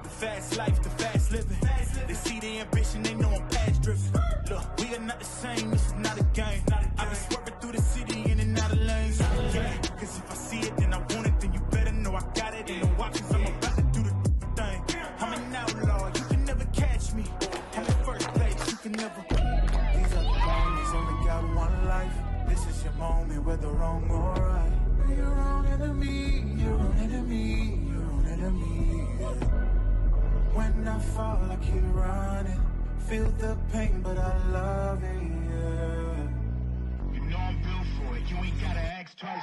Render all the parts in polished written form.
The fast life, the fast living. They see the ambition, they know I'm past driven. Look, we are not the same, this is not a game. I've been swerving through the city in and out of lanes. Yeah, cause if I see it, then I want it, then you better know I got it. Ain't no options, I'm about to do the thing. I'm an outlaw, you can never catch me. I'm in first place, you can never. These other moments only got one life. This is your moment, whether wrong or right. You're your own enemy, your own enemy, your own enemy. Yeah. When I fall, I keep running. Feel the pain, but I love it, yeah. You know I'm built for it. You ain't gotta ask twice.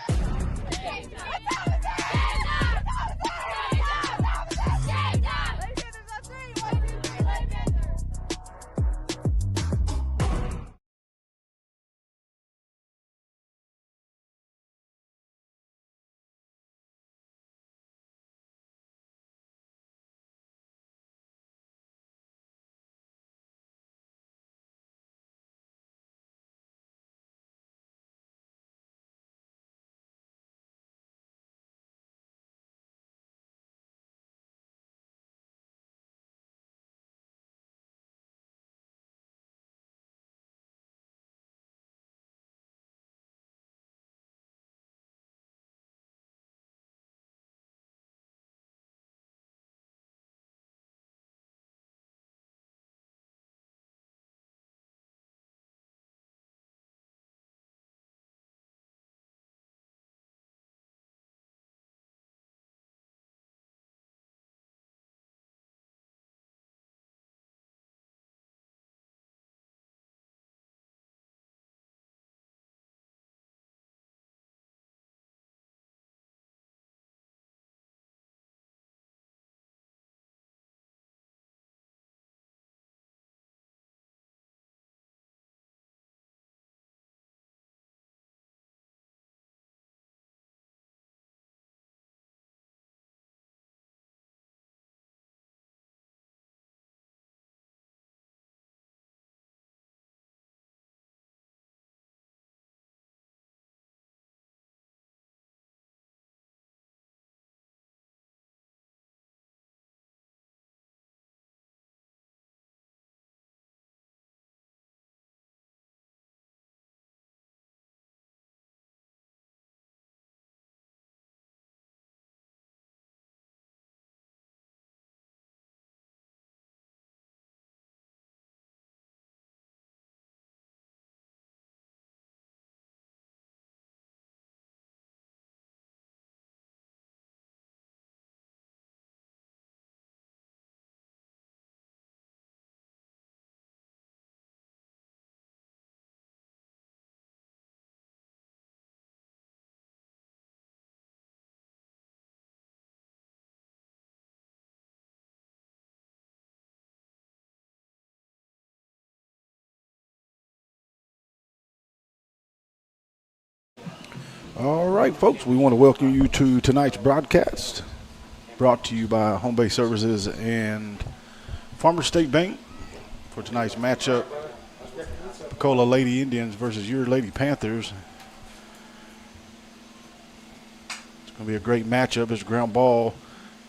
All right, folks, we want to welcome you to tonight's broadcast, brought to you by Home Base Services and Farmers State Bank for tonight's matchup, Pocola Lady Indians versus your Lady Panthers. It's going to be a great matchup. It's a ground ball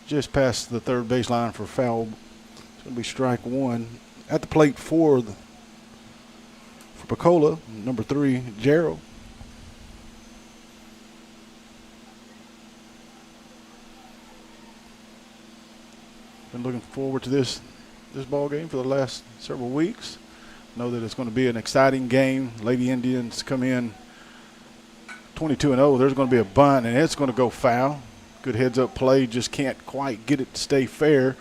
just past the third baseline for foul. It's going to be strike one. At the plate for Pocola, number 3, Gerald. Been looking forward to this ball game for the last several weeks. Know that it's going to be an exciting game. Lady Indians come in 22-0. There's going to be a bunt, and it's going to go foul. Good heads-up play. Just can't quite get it to stay fair.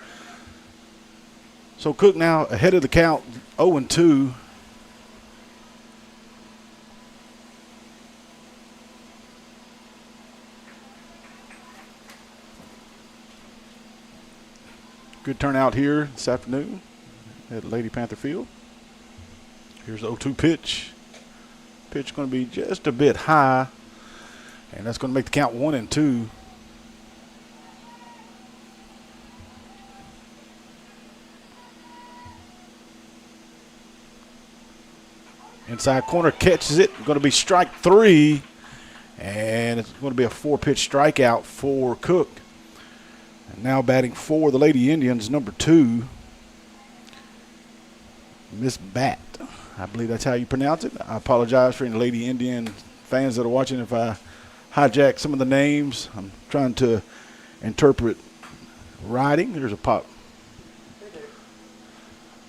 So Cook now ahead of the count, 0-2. Good turnout here this afternoon at Lady Panther Field. Here's the 0-2 pitch. Pitch going to be just a bit high, and that's going to make the count 1-2. Inside corner, catches it. Going to be strike 3, and it's going to be a 4-pitch strikeout for Cook. And now batting for the Lady Indians, number 2, Miss Bat. I believe that's how you pronounce it. I apologize for any Lady Indian fans that are watching if I hijack some of the names. I'm trying to interpret writing. There's a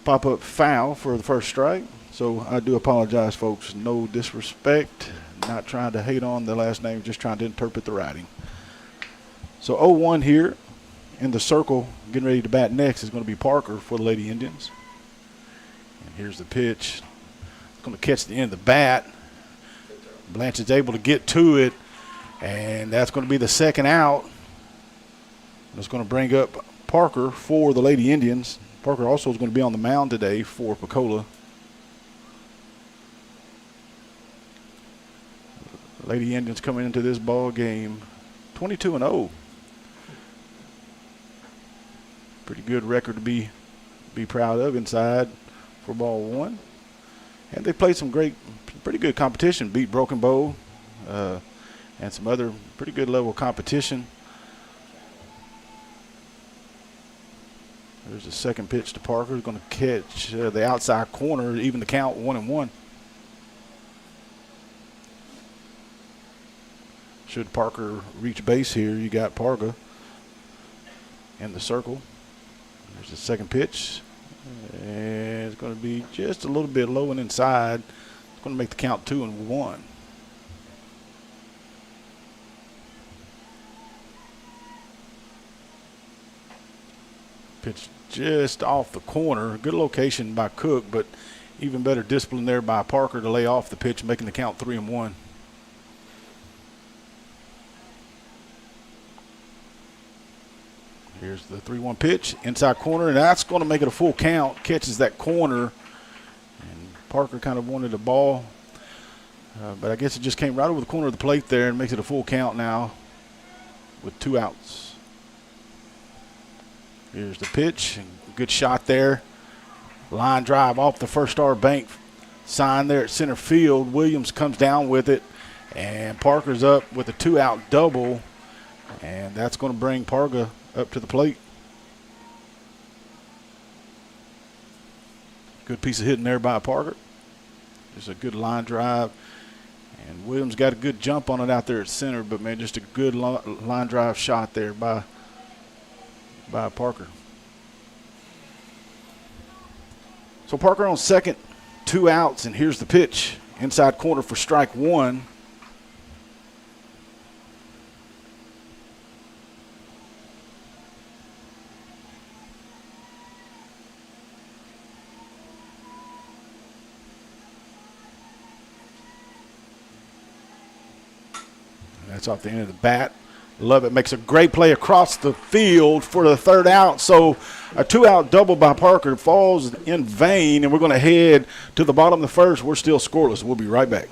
pop-up foul for the first strike. So I do apologize, folks. No disrespect. Not trying to hate on the last name, just trying to interpret the writing. So 0-1 here in the circle. Getting ready to bat next is going to be Parker for the Lady Indians. And here's the pitch. It's going to catch the end of the bat. Blanche is able to get to it, and that's going to be the second out. That's going to bring up Parker for the Lady Indians. Parker also is going to be on the mound today for Pocola. Lady Indians coming into this ball game 22-0. Pretty good record to be proud of inside for ball 1. And they played some pretty good competition. Beat Broken Bow and some other pretty good level competition. There's the second pitch to Parker. He's going to catch the outside corner, even the count 1-1. Should Parker reach base here, you got Parga in the circle. There's the second pitch. And it's going to be just a little bit low and inside. It's going to make the count 2-1. Pitch just off the corner. Good location by Cook, but even better discipline there by Parker to lay off the pitch, making the count 3-1. Here's the 3-1 pitch, inside corner, and that's going to make it a full count. Catches that corner, and Parker kind of wanted the ball, but I guess it just came right over the corner of the plate there and makes it a full count now with 2 outs. Here's the pitch, and good shot there. Line drive off the First Star Bank sign there at center field. Williams comes down with it, and Parker's up with a 2-out double, and that's going to bring Parga up to the plate. Good piece of hitting there by Parker. Just a good line drive. And Williams got a good jump on it out there at center, but, man, just a good line drive shot there by Parker. So Parker on second, 2 outs, and here's the pitch. Inside corner for strike 1. That's off the end of the bat. Love it. Makes a great play across the field for the 3rd out. So a 2-out double by Parker falls in vain, and we're going to head to the bottom of the 1st. We're still scoreless. We'll be right back.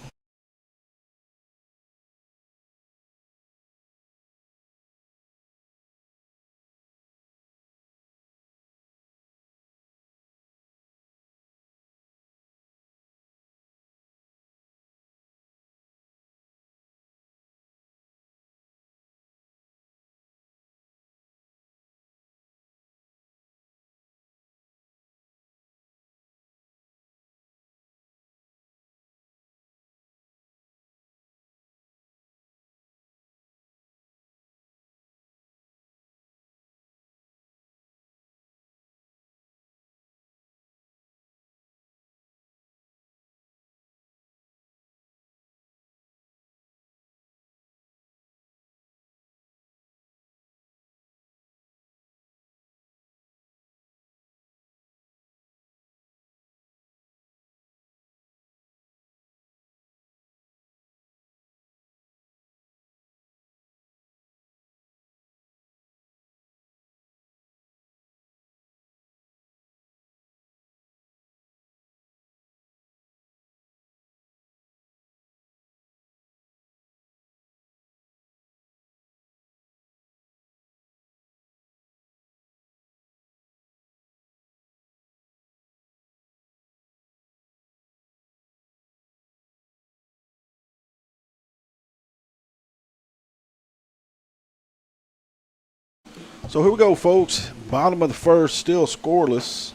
So here we go, folks. Bottom of the first, still scoreless.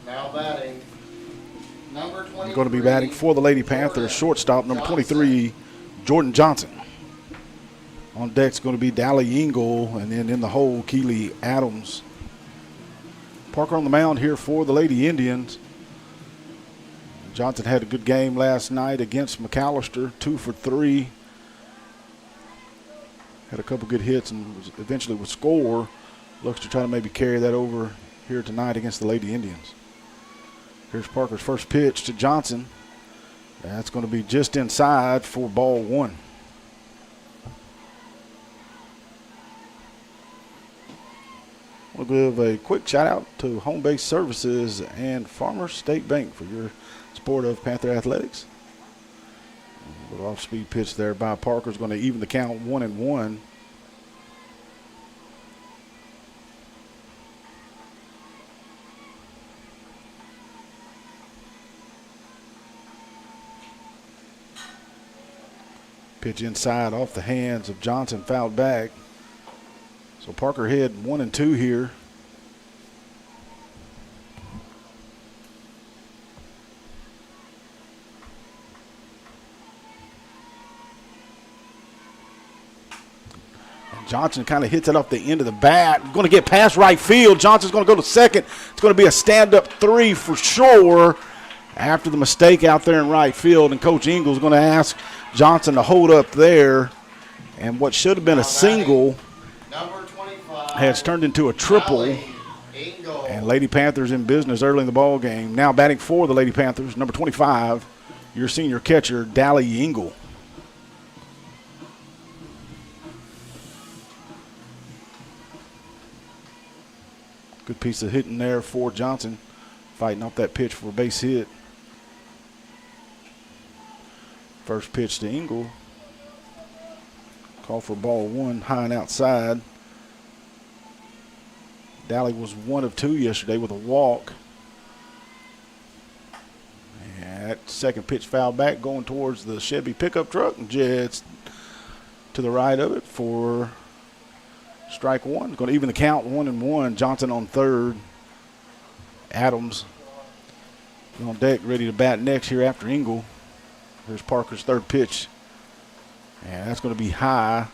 Now batting, number 23. Going to be batting for the Lady Panthers, shortstop, number 23, Jordan Johnson. On deck's going to be Dally Engel, and then in the hole, Keely Adams. Parker on the mound here for the Lady Indians. Johnson had a good game last night against McAllister, 2 for 3. Had a couple good hits and eventually would score. Looks to try to maybe carry that over here tonight against the Lady Indians. Here's Parker's first pitch to Johnson. That's going to be just inside for ball 1. We'll give a quick shout out to Home Base Services and Farmers State Bank for your support of Panther Athletics. A little off-speed pitch there by Parker is going to even the count 1-1. Pitch inside off the hands of Johnson, fouled back. So Parker hit 1-2 here. And Johnson kind of hits it off the end of the bat. Going to get past right field. Johnson's going to go to second. It's going to be a stand-up 3 for sure after the mistake out there in right field. And Coach Ingles is going to ask Johnson to hold up there. And what should have been a single has turned into a triple, and Lady Panthers in business early in the ball game. Now batting for the Lady Panthers, number 25, your senior catcher, Dally Engel. Good piece of hitting there for Johnson, fighting off that pitch for a base hit. First pitch to Engel. Call for ball 1, high and outside. Dally was 1 of 2 yesterday with a walk. And that second pitch foul back going towards the Chevy pickup truck. And Jets to the right of it for strike 1. Going to even the count 1-1. Johnson on third. Adams on deck, ready to bat next here after Engel. Here's Parker's third pitch. And that's going to be high.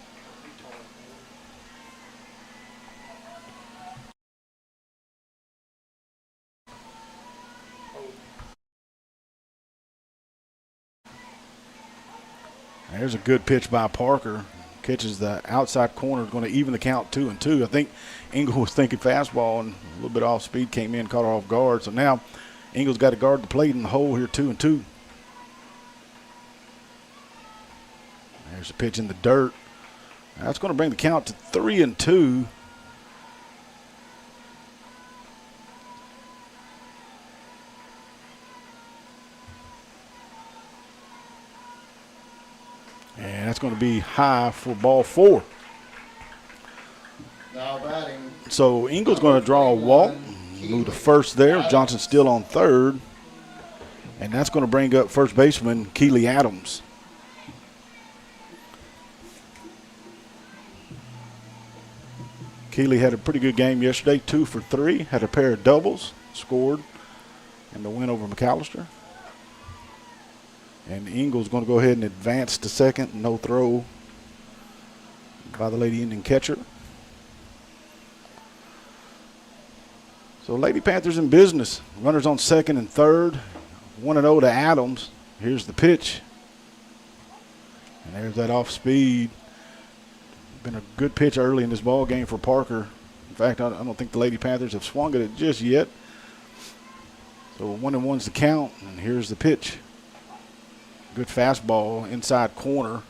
There's a good pitch by Parker. Catches the outside corner, going to even the count 2-2. I think Engel was thinking fastball and a little bit off speed, came in, caught her off guard. So now Engel's got to guard the plate in the hole here, 2-2. There's a pitch in the dirt. That's going to bring the count to 3-2. And that's going to be high for ball 4. Now batting. So Engel's going to draw a walk, move to first there. Johnson still on third. And that's going to bring up first baseman Keely Adams. Keely had a pretty good game yesterday, 2 for 3, had a pair of doubles, scored in the win over McAllister. And Engel's going to go ahead and advance to second. No throw by the Lady Indian catcher. So Lady Panthers in business. Runners on second and third. 1-0 to Adams. Here's the pitch. And there's that off speed. Been a good pitch early in this ball game for Parker. In fact, I don't think the Lady Panthers have swung at it just yet. So 1-1's the count. And here's the pitch. Good fastball, inside corner.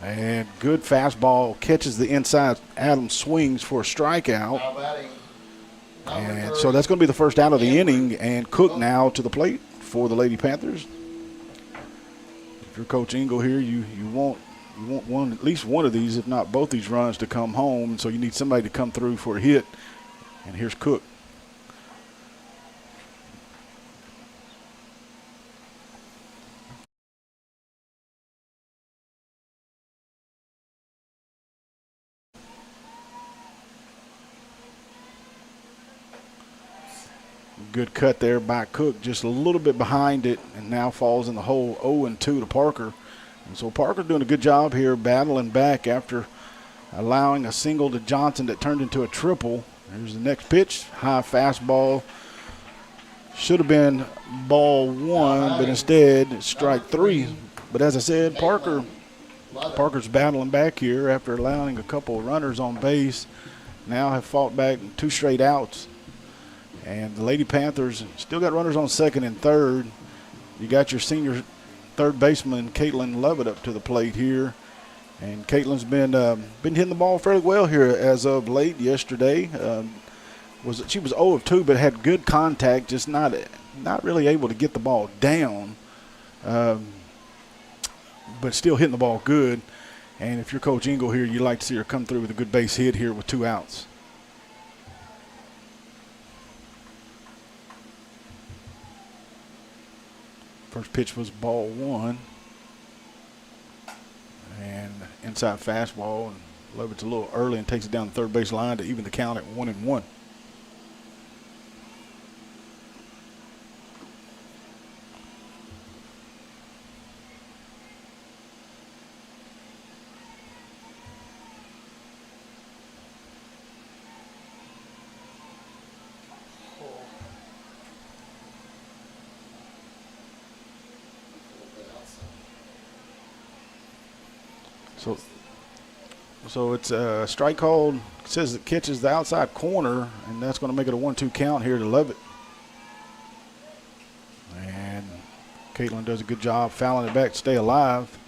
And good fastball, catches the inside. Adams swings for a strikeout. And so that's going to be the first out of the inning. And Cook now to the plate for the Lady Panthers. If you're Coach Engel here, you want one, at least one of these, if not both these runs, to come home. So you need somebody to come through for a hit. And here's Cook. Good cut there by Cook, just a little bit behind it, and now falls in the hole 0-2 to Parker. And so Parker doing a good job here battling back after allowing a single to Johnson that turned into a triple. Here's the next pitch, high fastball. Should have been ball one, but instead strike three. But as I said, Parker's battling back here after allowing a couple of runners on base. Now have fought back 2 straight outs. And the Lady Panthers still got runners on second and third. You got your senior third baseman, Caitlin Lovett, up to the plate here. And Caitlin's been hitting the ball fairly well here as of late. Yesterday, she was 0-2, but had good contact, just not really able to get the ball down. But still hitting the ball good. And if you're Coach Engel here, you'd like to see her come through with a good base hit here with 2 outs. First pitch was ball one. And inside fastball. And Lovett's a little early and takes it down the third base line to even the count at 1-1. So it's a strike called. It says it catches the outside corner, and that's going to make it a 1-2 count here to Lovett. And Caitlin does a good job fouling it back to stay alive.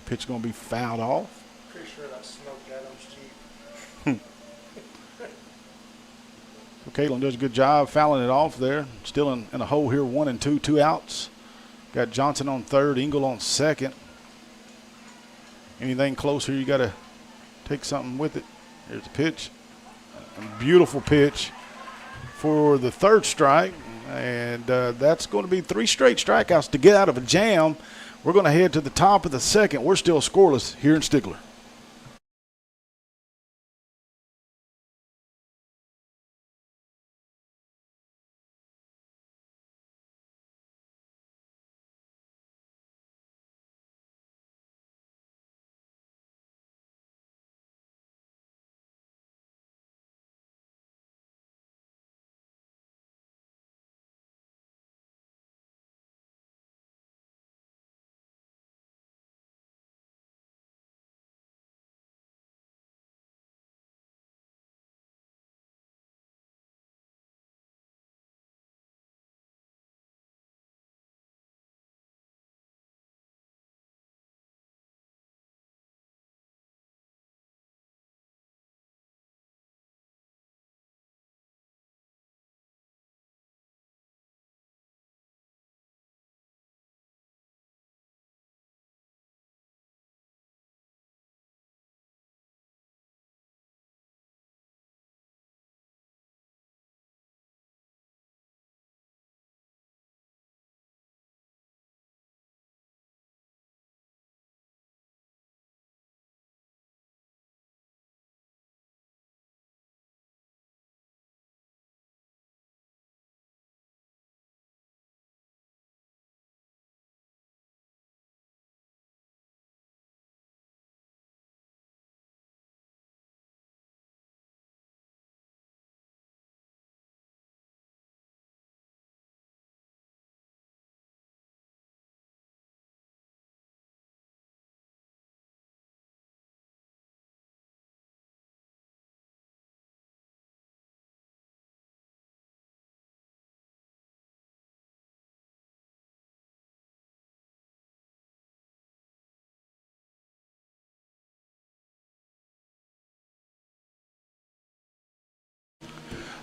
Pitch going to be fouled off. Pretty sure that smoked Adam's Jeep. So Caitlin does a good job fouling it off there. Still in a hole here, 1-2, 2 outs. Got Johnson on third, Engel on second. Anything close here, you got to take something with it. Here's the pitch. A beautiful pitch for the third strike. And that's going to be 3 straight strikeouts to get out of a jam. We're going to head to the top of the second. We're still scoreless here in Stigler.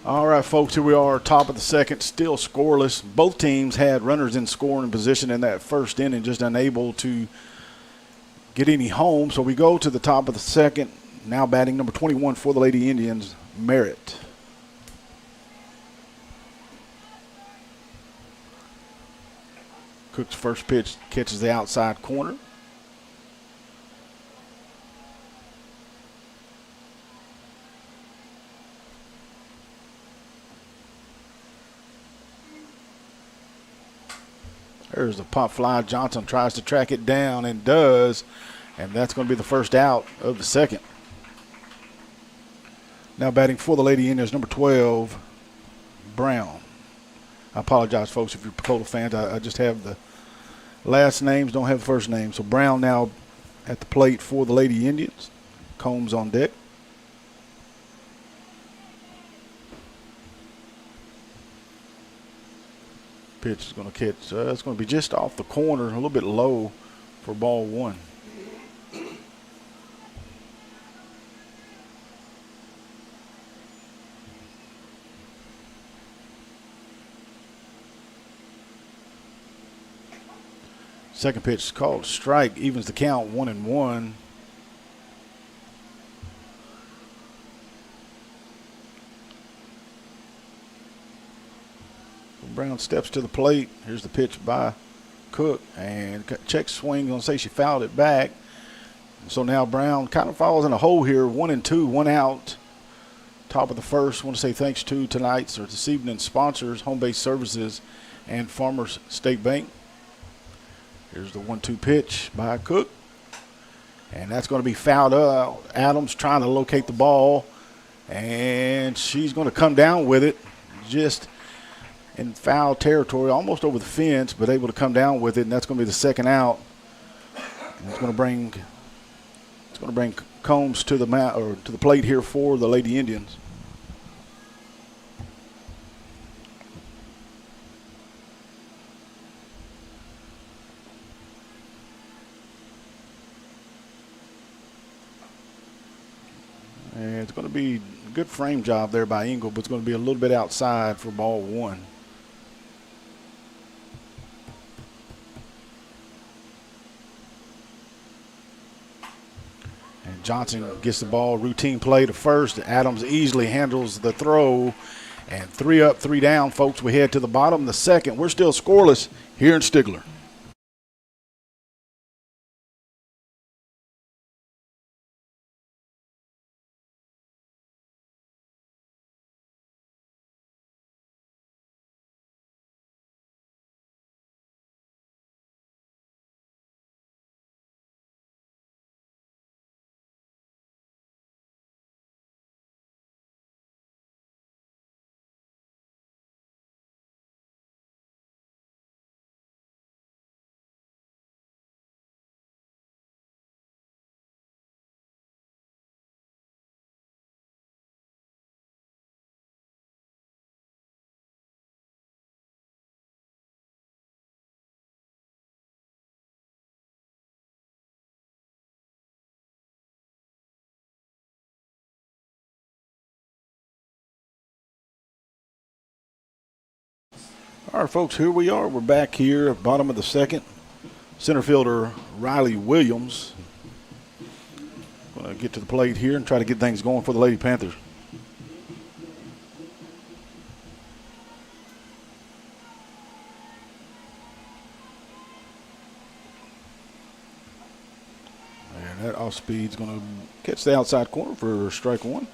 All right, folks, here we are, top of the second, still scoreless. Both teams had runners in scoring position in that first inning, just unable to get any home. So we go to the top of the second. Now batting number 21 for the Lady Indians, Merritt. Cook's first pitch catches the outside corner. There's the pop fly. Johnson tries to track it down and does, and that's going to be the first out of the second. Now batting for the Lady Indians, number 12, Brown. I apologize, folks, if you're Pocola fans. I just have the last names, don't have the first name. So Brown now at the plate for the Lady Indians. Combs on deck. Pitch is going to catch. It's going to be just off the corner, a little bit low for ball one. Second pitch is called strike, evens the count 1-1. Brown steps to the plate. Here's the pitch by Cook, and check swing. Gonna say she fouled it back. So now Brown kind of falls in a hole here. 1-2, 1 out. Top of the first. Want to say thanks to tonight's or this evening's sponsors, Home Base Services and Farmers State Bank. Here's the 1-2 pitch by Cook, and that's going to be fouled up. Adams trying to locate the ball, and she's going to come down with it, just in foul territory, almost over the fence, but able to come down with it, and that's going to be the second out. And it's going to bring Combs to the plate here for the Lady Indians. And it's going to be a good frame job there by Engel, but it's going to be a little bit outside for ball one. And Johnson gets the ball, routine play to first. Adams easily handles the throw. And 3 up, 3 down, folks. We head to the bottom of the second. We're still scoreless here in Stigler. All right, folks, here we are. We're back here, bottom of the second. Center fielder Riley Williams going to get to the plate here and try to get things going for the Lady Panthers. And that off speed's going to catch the outside corner for strike one.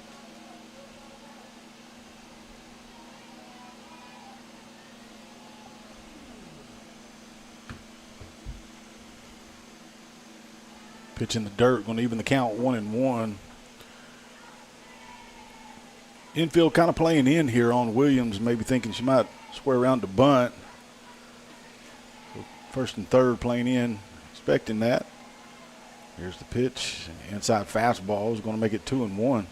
Pitch in the dirt, going to even the count 1-1. Infield kind of playing in here on Williams, maybe thinking she might square around to bunt. So first and third playing in, expecting that. Here's the pitch. Inside fastball is going to make it 2-1.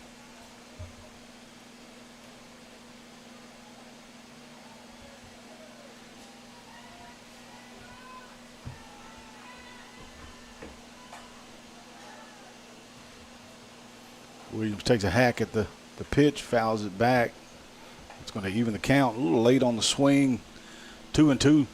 Williams takes a hack at the pitch, fouls it back. It's going to even the count. A little late on the swing. 2-2.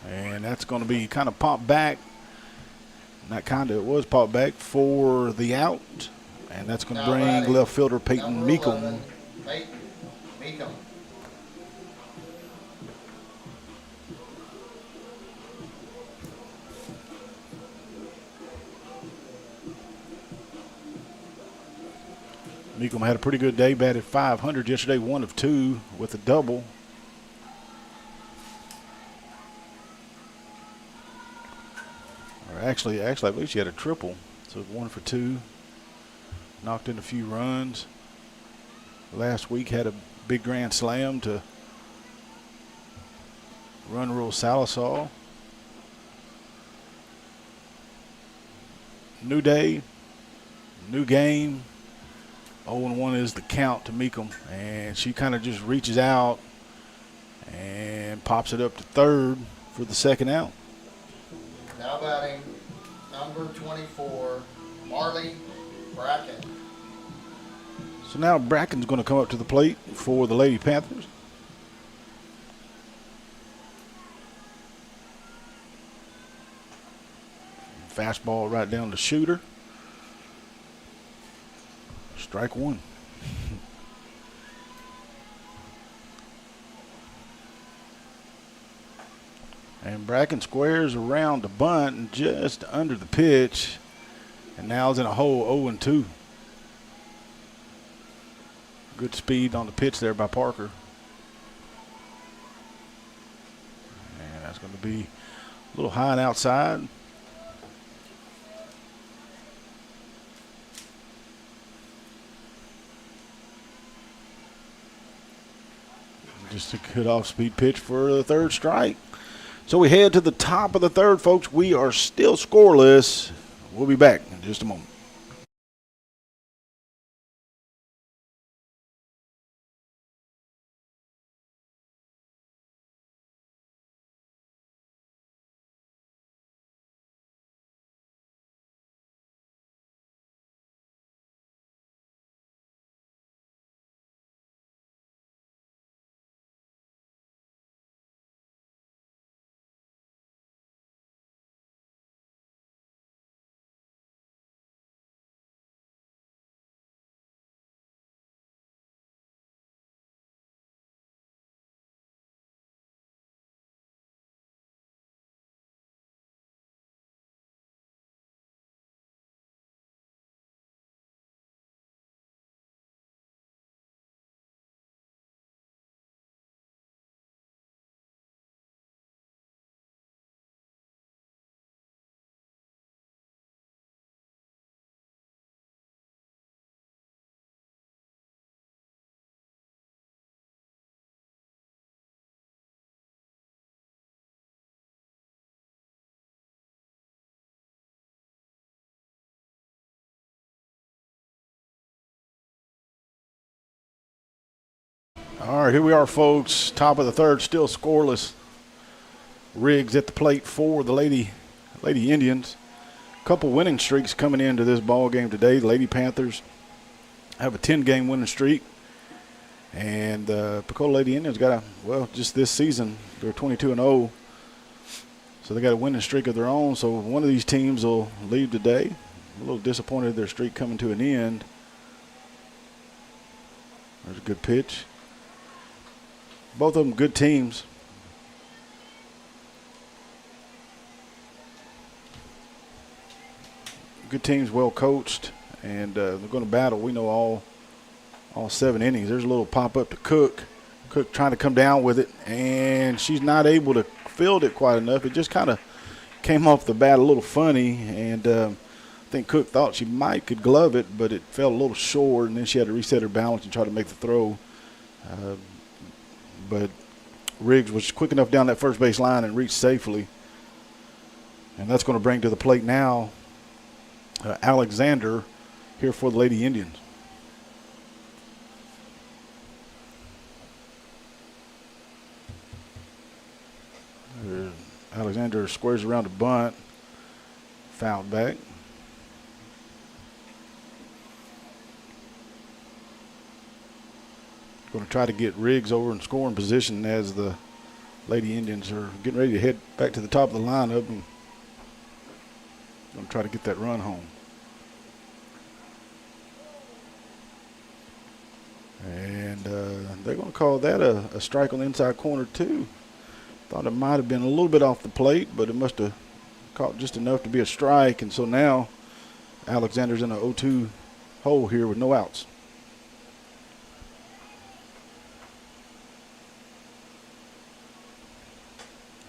And that's going to be kind of popped back. Not kind of, it was popped back for the out. And that's going to Now bring batting, left fielder Peyton number Meekum. 11, Peyton Meekum. Meekum had a pretty good day, batted .500 yesterday, 1 of 2 with a double. Or actually, I believe she had a triple. So 1 for 2. Knocked in a few runs. Last week had a big grand slam to run Rule Salisaw. New day, new game. 0-1 is the count to Meekum, and she kind of just reaches out and pops it up to third for the second out. Now batting, number 24, Marley Bracken. So now Bracken's going to come up to the plate for the Lady Panthers. Fastball right down the shooter. Strike 1. And Bracken squares around the bunt and just under the pitch. And now is in a hole, 0-2. Good speed on the pitch there by Parker. And that's going to be a little high and outside. Just a good off-speed pitch for the third strike. So we head to the top of the third, folks. We are still scoreless. We'll be back in just a moment. All right, here we are, folks. Top of the third, still scoreless. Riggs at the plate for the Lady Indians. Couple winning streaks coming into this ball game today. The Lady Panthers have a 10-game winning streak. And Pocola Lady Indians got just this season, they're 22-0. So they got a winning streak of their own. So one of these teams will leave today. A little disappointed their streak coming to an end. There's a good pitch. Both of them good teams. Good teams, well coached, and they're going to battle. We know all 7 innings. There's a little pop up to Cook. Cook trying to come down with it, and she's not able to field it quite enough. It just kind of came off the bat a little funny, and I think Cook thought she could glove it, but it fell a little short, and then she had to reset her balance and try to make the throw. But Riggs was quick enough down that first base line and reached safely. And that's going to bring to the plate now Alexander here for the Lady Indians. Alexander squares around the bunt. Fouled back. Going to try to get Riggs over in scoring position as the Lady Indians are getting ready to head back to the top of the lineup and going to try to get that run home. And they're going to call that a strike on the inside corner, too. Thought it might have been a little bit off the plate, but it must have caught just enough to be a strike. And so now Alexander's in an 0-2 hole here with no outs.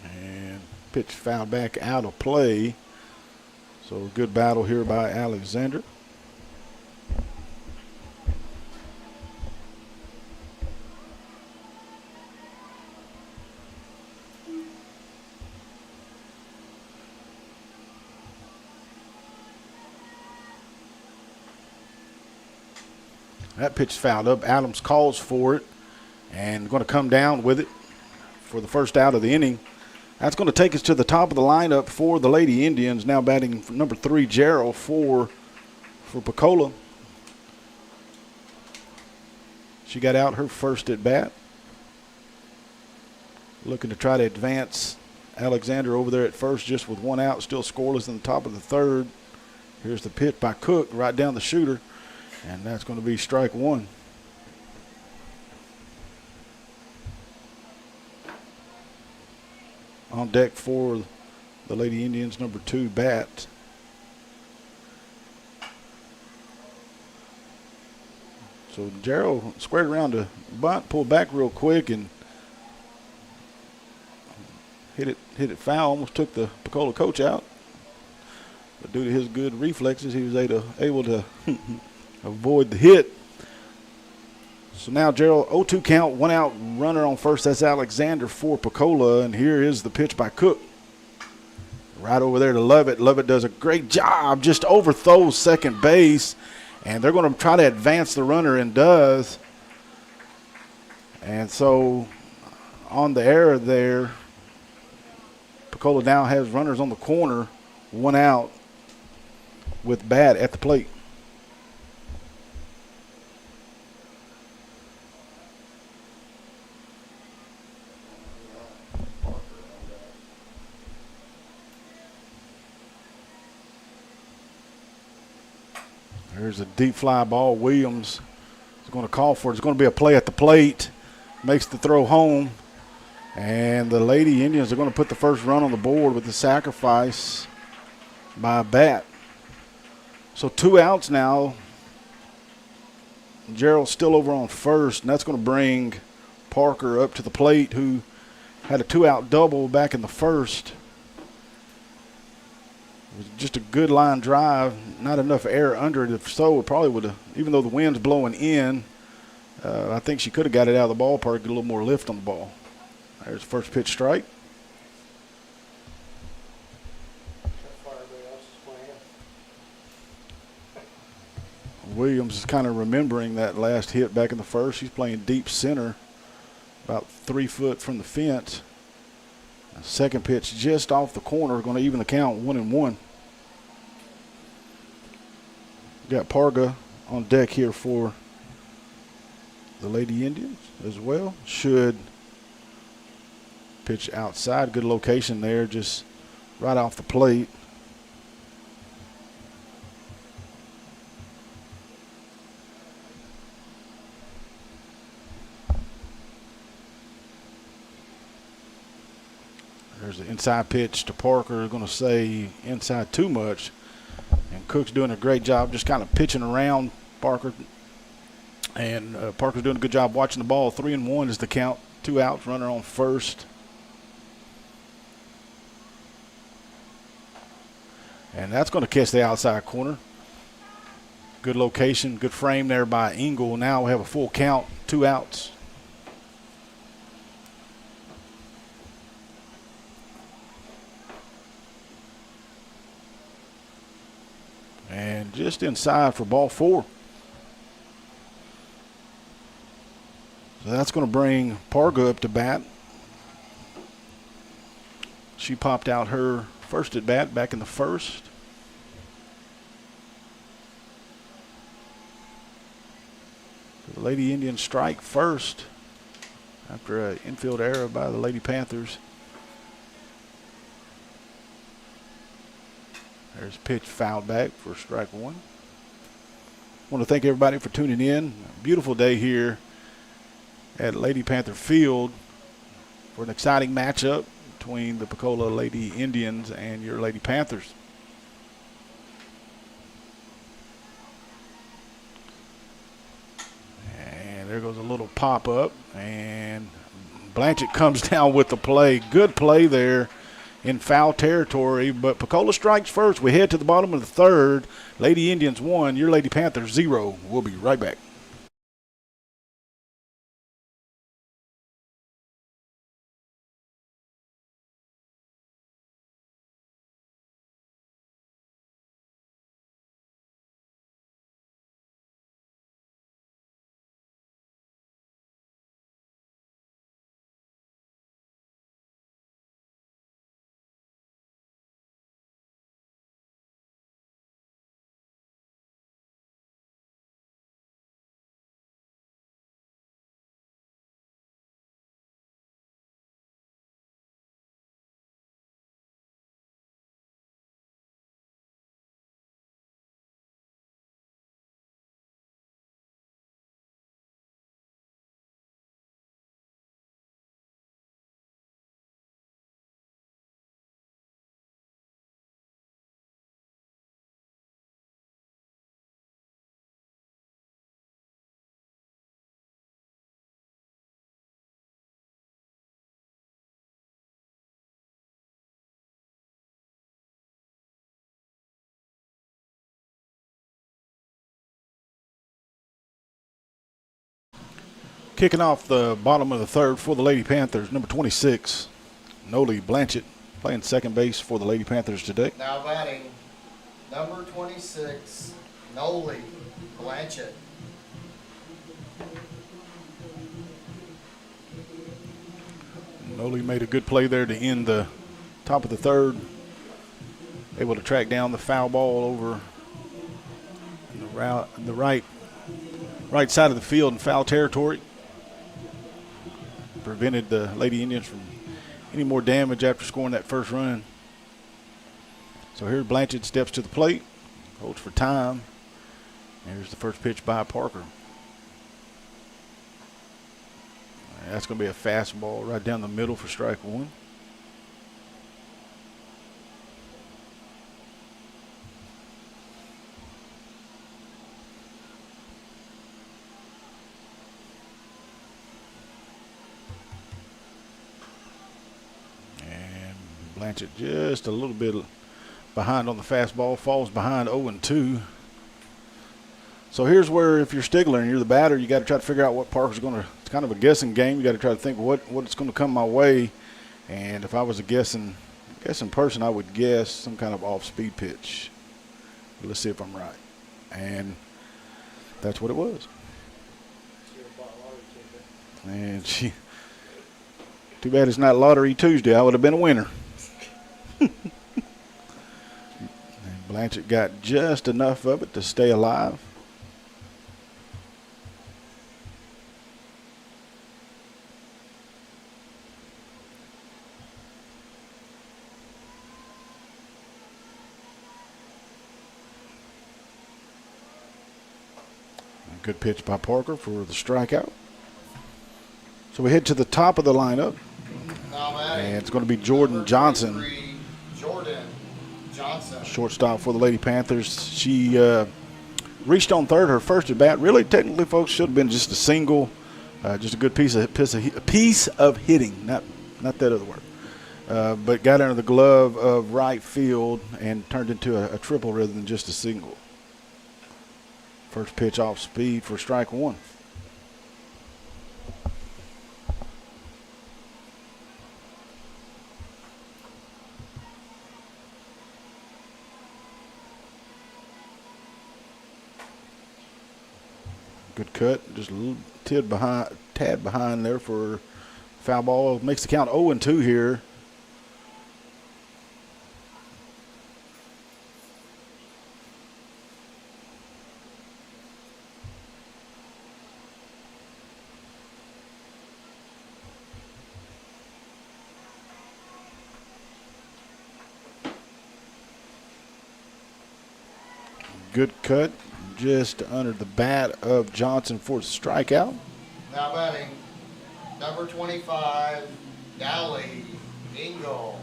And pitch fouled back out of play. So a good battle here by Alexander. That pitch fouled up. Adams calls for it and going to come down with it for the first out of the inning. That's going to take us to the top of the lineup for the Lady Indians. Now batting for number 3, Gerald for Pocola. She got out her first at bat. Looking to try to advance Alexander over there at first just with 1 out, still scoreless in the top of the 3rd. Here's the pitch by Cook right down the shooter. And that's going to be strike 1. On deck for the Lady Indians, number 2 bat. So Gerald squared around the bunt, pulled back real quick, and hit it foul. Almost took the Pocola coach out. But due to his good reflexes, he was able to avoid the hit. So now Gerald, 0-2 count, 1 out, runner on first. That's Alexander for Pocola. And here is the pitch by Cook. Right over there to Lovett. Lovett does a great job, just overthrows second base. And they're going to try to advance the runner, and does. And so on the error there, Pocola now has runners on the corner, 1 out with bat at the plate. There's a deep fly ball. Williams is going to call for it. It's going to be a play at the plate. Makes the throw home. And the Lady Indians are going to put the first run on the board with the sacrifice by a bat. So 2 outs now. Gerald's still over on first, and that's going to bring Parker up to the plate, who had a 2-out double back in the first. It was just a good line drive, not enough air under it. If so, it probably would have, even though the wind's blowing in, I think she could have got it out of the ballpark, get a little more lift on the ball. There's the first pitch strike. Williams is kind of remembering that last hit back in the first. She's playing deep center, about 3 foot from the fence. Second pitch just off the corner, going to even the count, 1-1. Got Parga on deck here for the Lady Indians as well. Should pitch outside. Good location there, just right off the plate. There's the inside pitch to Parker. Going to say inside too much. And Cook's doing a great job just kind of pitching around Parker. And Parker's doing a good job watching the ball. 3-1 is the count. 2 outs, runner on first. And that's going to catch the outside corner. Good location, good frame there by Engel. Now we have a full count, 2 outs. And just inside for ball 4. So that's going to bring Parga up to bat. She popped out her first at bat back in the first. The Lady Indians strike first after an infield error by the Lady Panthers. There's pitch fouled back for strike 1. I want to thank everybody for tuning in. Beautiful day here at Lady Panther Field for an exciting matchup between the Pocola Lady Indians and your Lady Panthers. And there goes a little pop-up, and Blanchett comes down with the play. Good play there in foul territory, but Pocola strikes first. We head to the bottom of the third. Lady Indians 1, your Lady Panthers 0. We'll be right back. Kicking off the bottom of the third for the Lady Panthers, number 26, Noli Blanchett, playing second base for the Lady Panthers today. Now batting, number 26, Noli Blanchett. Noli made a good play there to end the top of the third. Able to track down the foul ball over the right side of the field in foul territory. Prevented the Lady Indians from any more damage after scoring that first run. So here Blanchett steps to the plate, holds for time. Here's the first pitch by Parker. That's going to be a fastball right down the middle for strike one. Blanchett just a little bit behind on the fastball, falls behind 0-2. So here's where, if you're Stigler and you're the batter, you got to try to figure out what Parker's going to. It's kind of a guessing game. You got to try to think what's going to come my way. And if I was a guessing person, I would guess some kind of off-speed pitch. Let's see if I'm right. And that's what it was. And too bad it's not Lottery Tuesday. I would have been a winner. And Blanchett got just enough of it to stay alive. Good pitch by Parker for the strikeout. So we head to the top of the lineup. And it's going to be Jordan Johnson. Jordan Johnson. Shortstop for the Lady Panthers. She reached on third her first at bat. Really, technically, folks, should have been just a single. Just a good piece of hitting, not that other word. But got under the glove of right field and turned into a triple rather than just a single. First pitch off speed for strike one. Good cut, just a little tad behind there for foul ball. Makes the count 0-2 here. Good cut, just under the bat of Johnson for the strikeout. Now batting, Number 25, Dally Engel.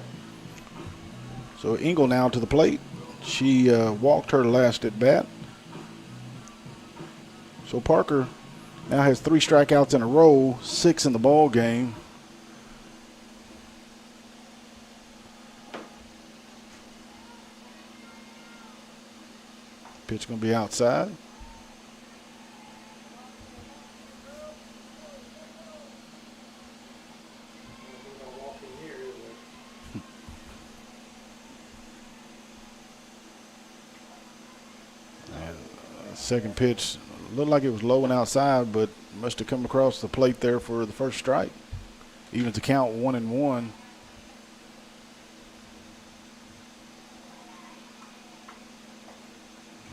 So Engel now to the plate. She walked her last at bat. So Parker now has 3 strikeouts in a row, 6 in the ball game. Pitch going to be outside. Second pitch looked like it was low and outside, but must have come across the plate there for the first strike. Even to count 1-1.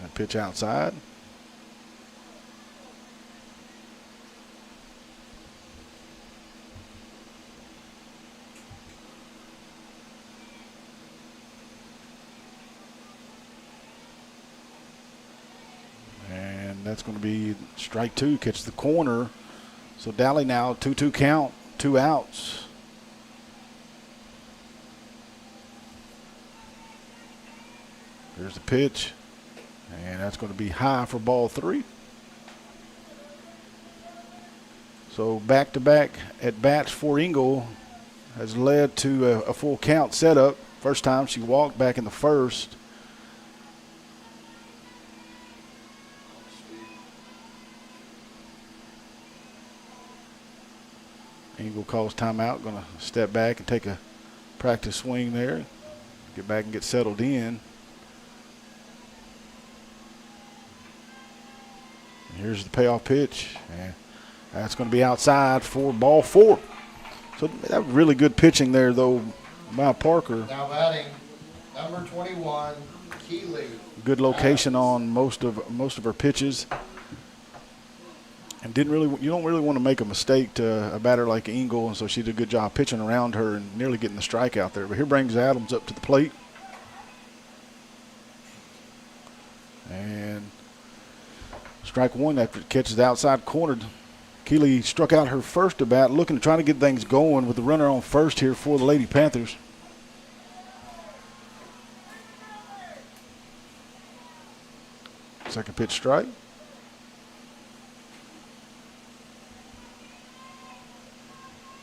That pitch outside. That's going to be strike 2, catch the corner. So Dally now 2-2 count, 2 outs. There's the pitch, and that's going to be high for ball 3. So back-to-back at bats for Engel has led to a full count setup. First time she walked back in the first. Engel calls timeout, going to step back and take a practice swing there. Get back and get settled in. And here's the payoff pitch. And that's going to be outside for ball 4. So that was really good pitching there, though, by Parker. Now batting, number 21, Keeley. Good location on most of her pitches. And you don't really want to make a mistake to a batter like Engel, and so she did a good job pitching around her and nearly getting the strikeout there. But here brings Adams up to the plate. And strike 1 after it catches the outside corner. Keeley struck out her first at bat, looking to try to get things going with the runner on first here for the Lady Panthers. Second pitch strike.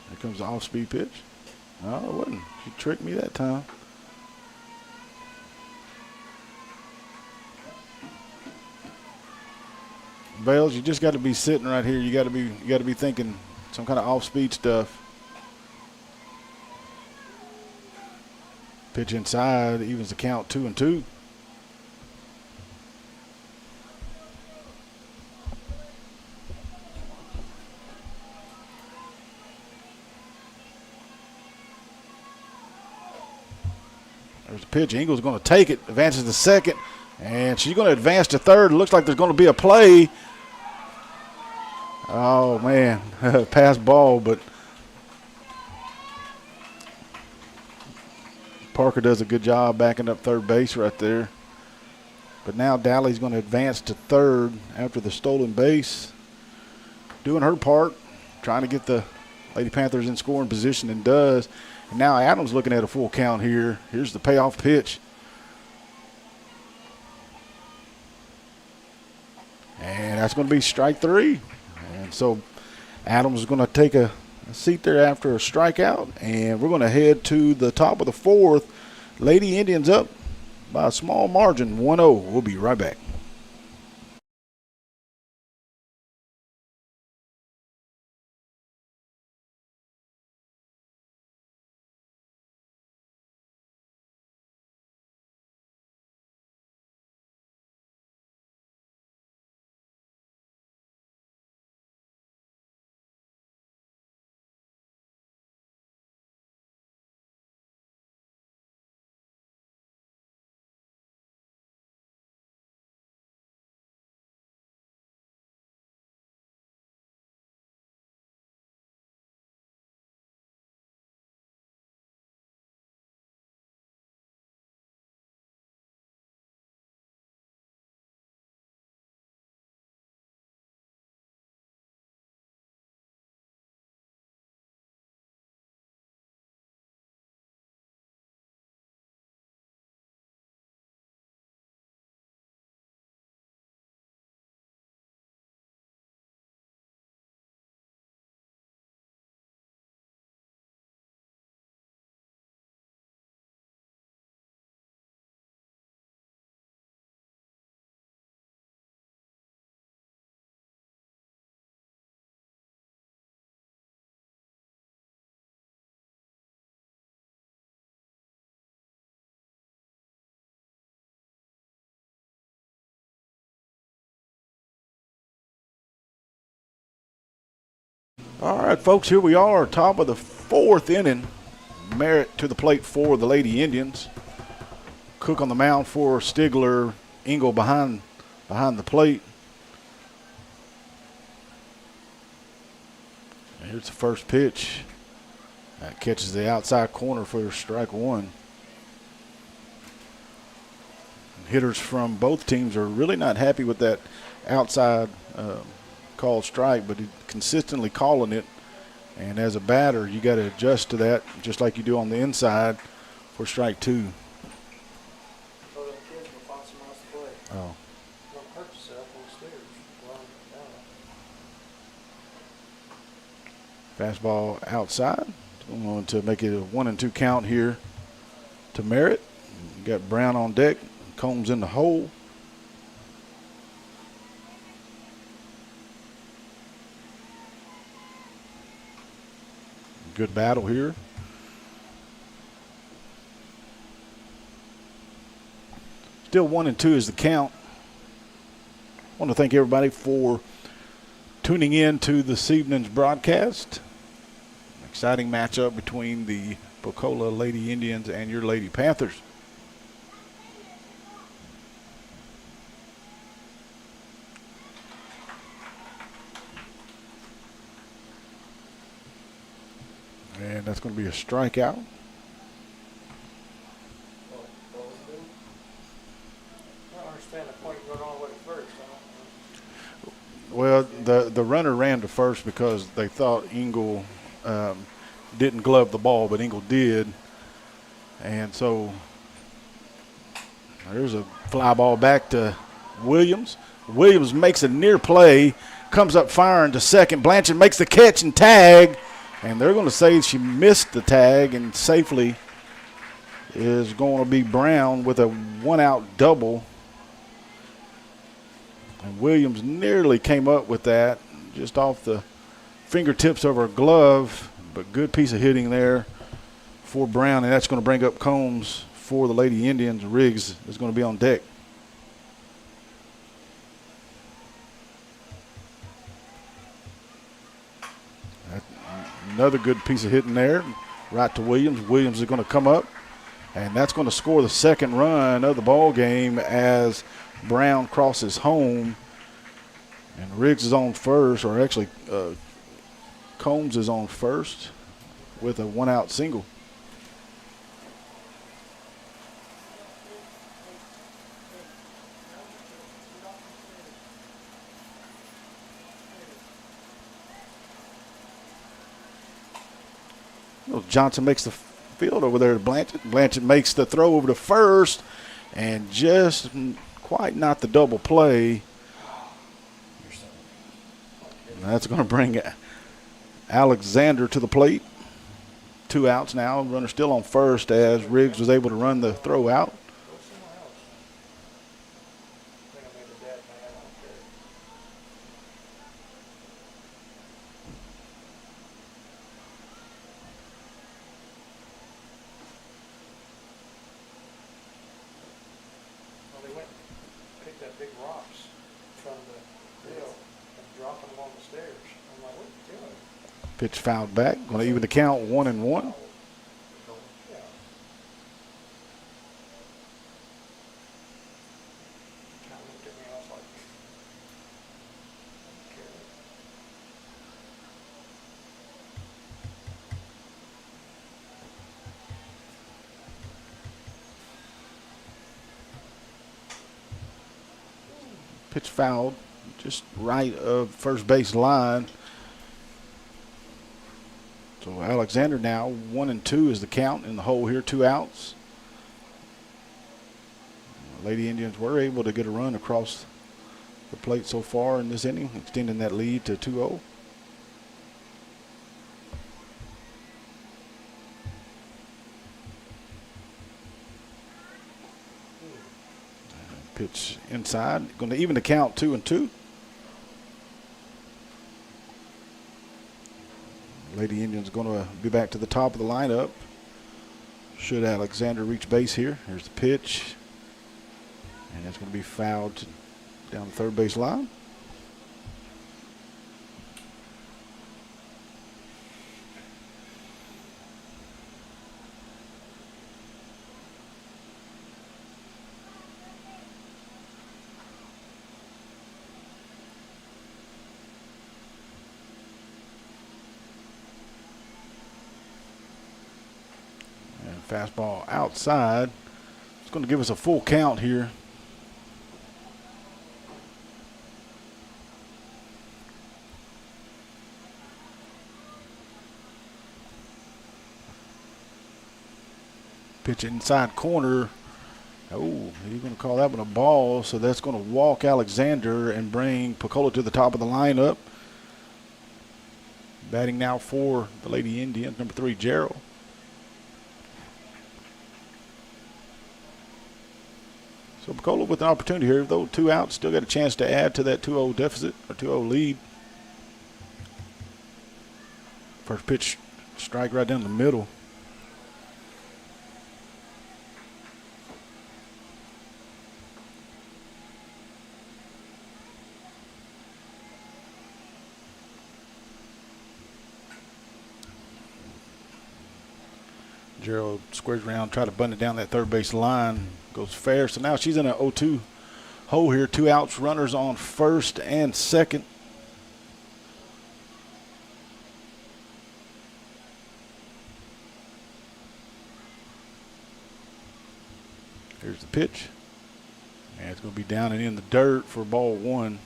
Here comes the off-speed pitch. No, it wasn't. She tricked me that time. Bales, you just got to be sitting right here. You got to be thinking some kind of off-speed stuff. Pitch inside, evens the count 2-2. There's the pitch. Engel's going to take it, advances to second, and she's going to advance to third. It looks like there's going to be a play. Oh, man, pass ball, but Parker does a good job backing up third base right there. But now Dally's going to advance to third after the stolen base. Doing her part, trying to get the Lady Panthers in scoring position, and does. And now Adams looking at a full count here. Here's the payoff pitch. And that's going to be strike 3. And so Adams is going to take a seat there after a strikeout. And we're going to head to the top of the 4th. Lady Indians up by a small margin, 1-0. We'll be right back. All right, folks, here we are, top of the fourth inning. Merritt to the plate for the Lady Indians. Cook on the mound for Stigler. Engel behind the plate. And here's the first pitch. That catches the outside corner for strike one. Hitters from both teams are really not happy with that outside called strike, but consistently calling it. And as a batter, you got to adjust to that, just like you do on the inside for strike two. So them kids will find some else to play. Oh. Don't hurt yourself on the stairs. Run down. Fastball outside. Going to make it a 1-2 count here to Merritt. You got Brown on deck. Combs in the hole. Good battle here. Still 1-2 is the count. I want to thank everybody for tuning in to this evening's broadcast. Exciting matchup between the Pocola Lady Indians and your Lady Panthers. And that's going to be a strikeout. I don't understand the point going all the way to first. Well, the runner ran to first because they thought Engel didn't glove the ball, but Engel did. And so there's a fly ball back to Williams. Williams makes a near play, comes up firing to second. Blanchard makes the catch and tag. And they're going to say she missed the tag, and safely is going to be Brown with a one-out double. And Williams nearly came up with that just off the fingertips of her glove, but good piece of hitting there for Brown, and that's going to bring up Combs for the Lady Indians. Riggs is going to be on deck. Another good piece of hitting there, right to Williams. Williams is going to come up, and that's going to score the second run of the ball game as Brown crosses home. And Riggs is on first, or actually Combs is on first with a one-out single. Johnson makes the field over there to Blanchard. Blanchard makes the throw over to first, and just quite not the double play. And that's going to bring Alexander to the plate. 2 outs now. Runner still on first as Riggs was able to run the throw out. Pitch fouled back. Going to even the count 1-1. Pitch fouled just right of first base line. So Alexander now 1-2 is the count in the hole here, 2 outs. Lady Indians were able to get a run across the plate so far in this inning, extending that lead to 2-0. Pitch inside, going to even the count 2-2. Lady Indians going to be back to the top of the lineup. Should Alexander reach base here? Here's the pitch. And it's going to be fouled down the third base line. Fastball outside. It's going to give us a full count here. Pitch inside corner. Oh, he's going to call that one a ball, so that's going to walk Alexander and bring Pocola to the top of the lineup. Batting now for the Lady Indians, number 3, Gerald. So Pocola with an opportunity here, though 2 outs, still got a chance to add to that 2-0 deficit, or 2-0 lead. First pitch, strike right down the middle. Gerald squares around, try to bunt it down that third base line. Goes fair. So now she's in an 0-2 hole here. 2 outs, runners on first and second. Here's the pitch. And it's going to be down and in the dirt for ball 1.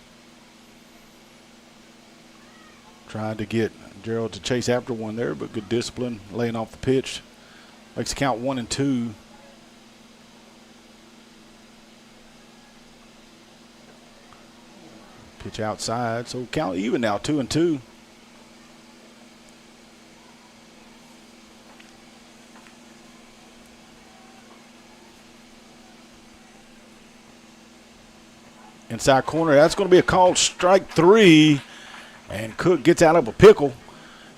Trying to get Gerald to chase after one there, but good discipline, laying off the pitch. Makes the count 1-2. Pitch outside, so count even now, 2-2. Inside corner, that's going to be a called strike 3, and Cook gets out of a pickle.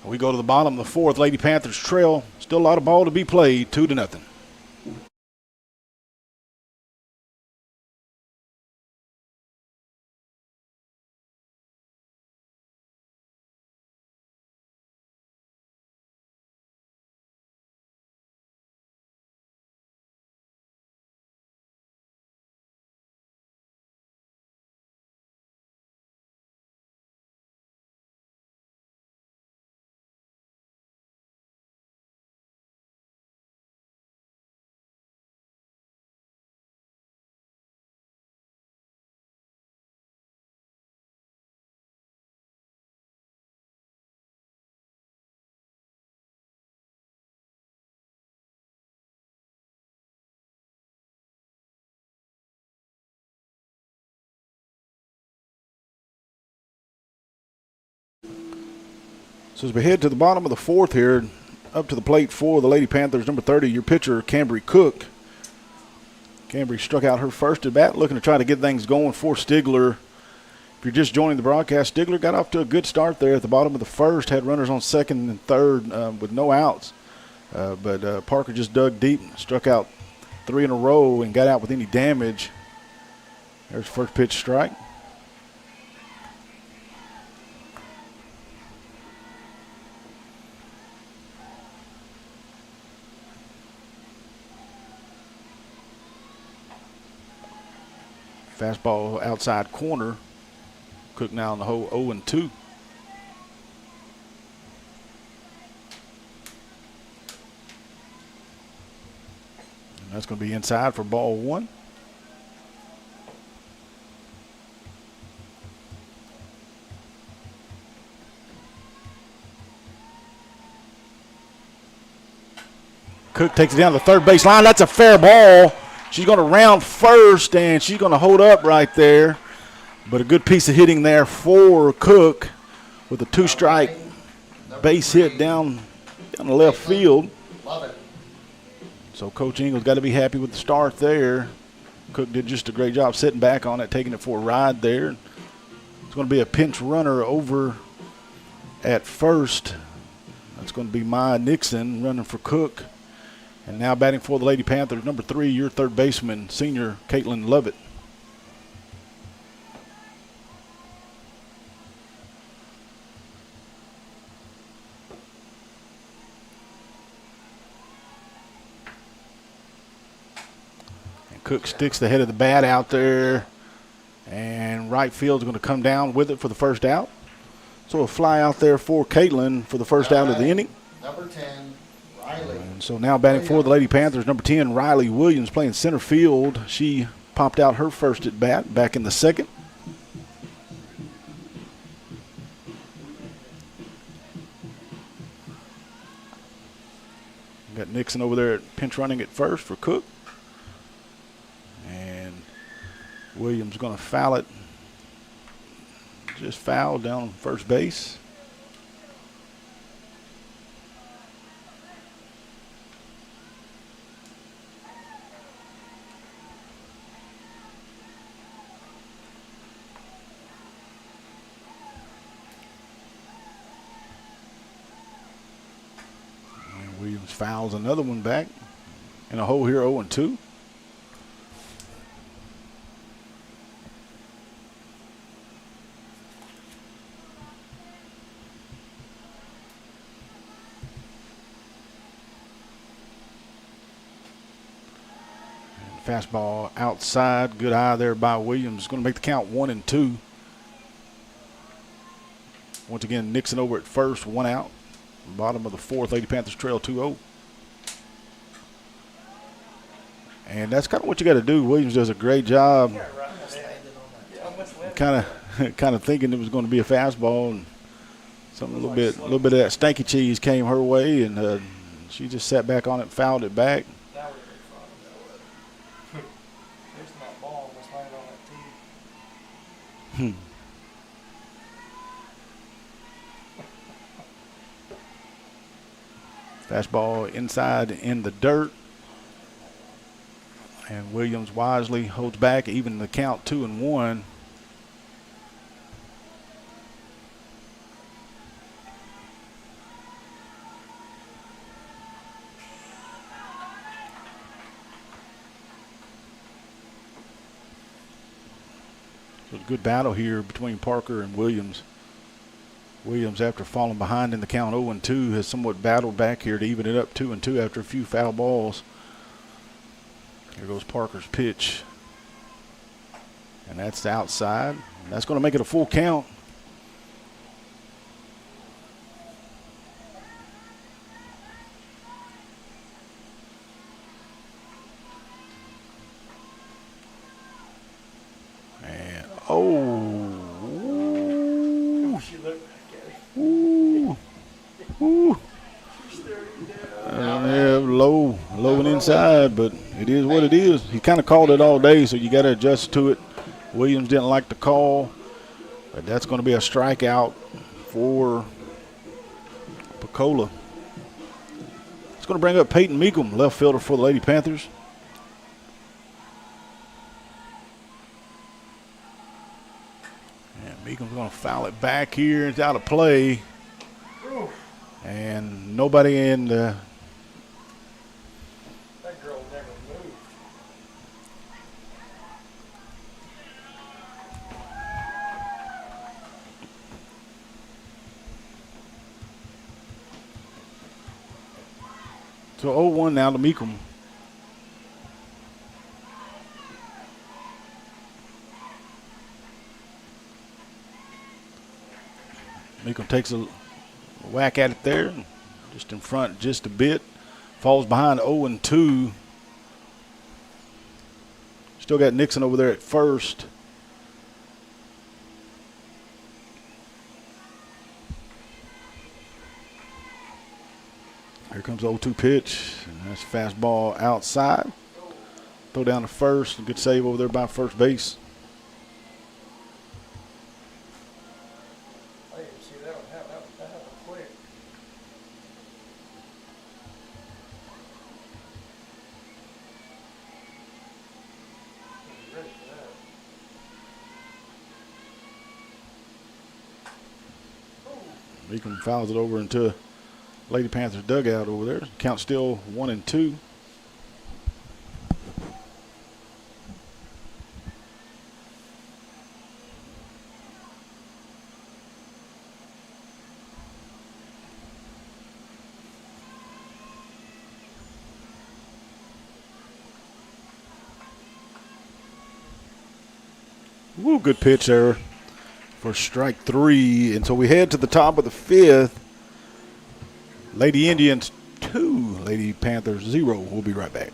We go to the bottom of the 4th. Lady Panthers trail. Still a lot of ball to be played, 2-0. So as we head to the bottom of the 4th here, up to the plate for the Lady Panthers, number 30, your pitcher, Cambry Cook. Cambry struck out her first at bat, looking to try to get things going for Stigler. If you're just joining the broadcast, Stigler got off to a good start there at the bottom of the 1st, had runners on 2nd and 3rd with no outs. But Parker just dug deep, struck out 3 in a row and got out with any damage. There's first pitch strike. Fastball outside corner. Cook now in the hole 0-2. And that's going to be inside for ball 1. Cook takes it down the third base line. That's a fair ball. She's going to round first, and she's going to hold up right there. But a good piece of hitting there for Cook with a 2-strike base hit down the left field. Love it. So Coach Ingles got to be happy with the start there. Cook did just a great job sitting back on it, taking it for a ride there. It's going to be a pinch runner over at first. That's going to be Maya Nixon running for Cook. And now batting for the Lady Panthers, number 3, your third baseman, senior Caitlin Lovett. And Cook sticks the head of the bat out there. And right field's going to come down with it for the first out. So a fly out there for Caitlin for the first out of the inning. Number 10, Riley. And so now batting for the Lady Panthers, number 10, Riley Williams, playing center field. She popped out her first at bat back in the second. Got Nixon over there at pinch running at first for Cook. And Williams going to foul it. Just fouled down first base. Williams fouls another one back. In a hole here, 0-2. Fastball outside. Good eye there by Williams. Going to make the count 1-2. Once again, Nixon over at first, one out. Bottom of the fourth, Lady Panthers trail 2-0. And that's kind of what you got to do. Williams does a great job. Kind of thinking it was going to be a fastball, and a little bit of that stanky cheese came her way, and she just sat back on it, fouled it back. Fastball inside in the dirt. And Williams wisely holds back, even the count 2-1. So a good battle here between Parker and Williams. Williams, after falling behind in the count 0-2, has somewhat battled back here to even it up 2-2 after a few foul balls. Here goes Parker's pitch. And that's outside. And that's going to make it a full count. And, low and inside, but it is what it is. He kind of called it all day, so you got to adjust to it. Williams didn't like the call, but that's going to be a strikeout for Pocola. It's going to bring up Peyton Meekum, left fielder for the Lady Panthers. And Meekum's going to foul it back here. It's out of play. And nobody in the... That girl never moved. So 0-1 now to Meekum. Meekum takes a whack at it there, just in front just a bit. Falls behind 0-2. Still got Nixon over there at first. Here comes the 0-2 pitch. And that's fastball outside. Throw down to first. Good save over there by first base. I didn't see that one. That happened quick. Ready for that. Meekum fouls it over into Lady Panthers dugout over there. Count still 1-2. Woo, good pitch there for strike three. And so we head to the top of the fifth. Lady Indians 2, Lady Panthers 0. We'll be right back.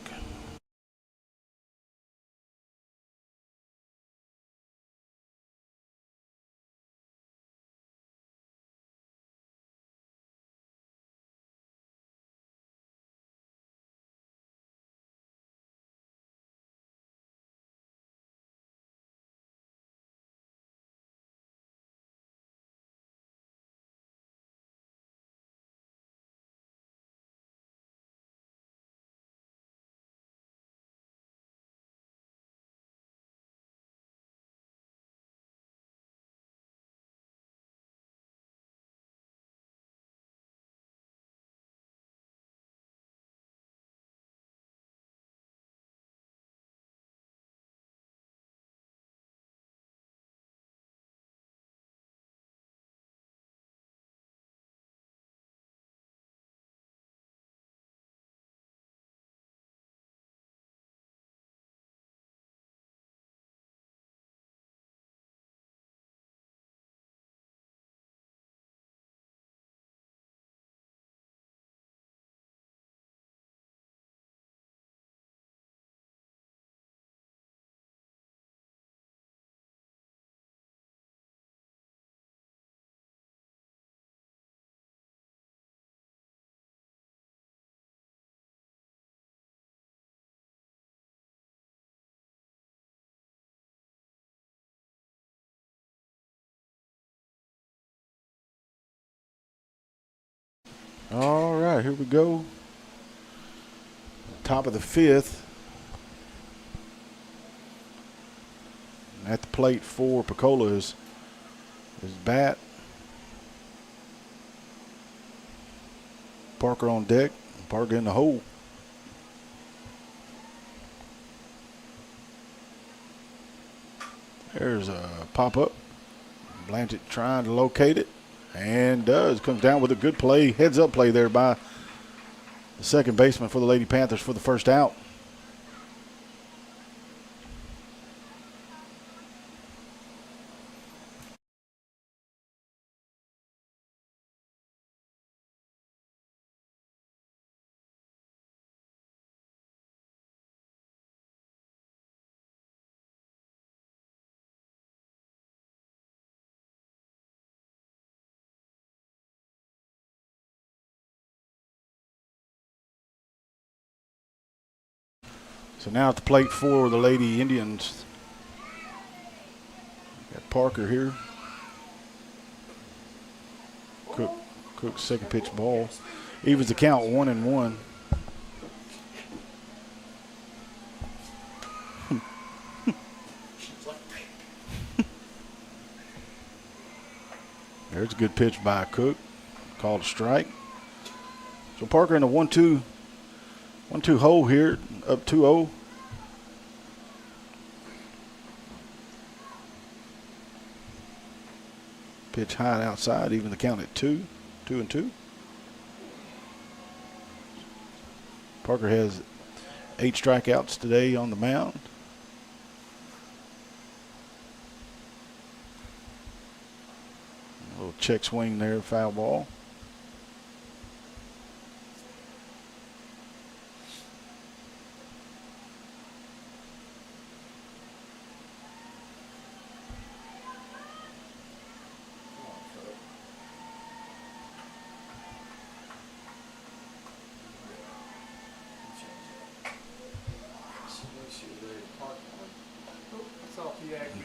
All right, here we go. Top of the 5th. At the plate for Pocola is Bat. Parker on deck. Parker in the hole. There's a pop-up. Blanchett trying to locate it. And does. Comes down with a good play. Heads-up play there by the second baseman for the Lady Panthers for the first out. So now at the plate for the Lady Indians. Got Parker here. Cook's second pitch ball. Evens the count 1-1. There's a good pitch by Cook. Called a strike. So Parker in a 1-2 hole here, up 2-0. Pitch high and outside, even the count at 2-2. Parker has 8 strikeouts today on the mound. A little check swing there, foul ball.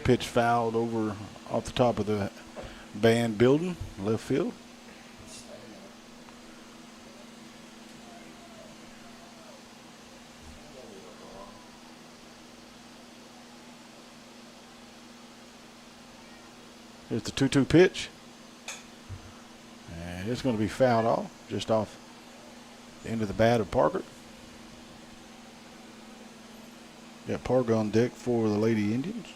Pitch fouled over off the top of the band building, left field. Here's the 2-2 pitch. And it's going to be fouled off, just off the end of the bat of Parker. Got Parker on deck for the Lady Indians.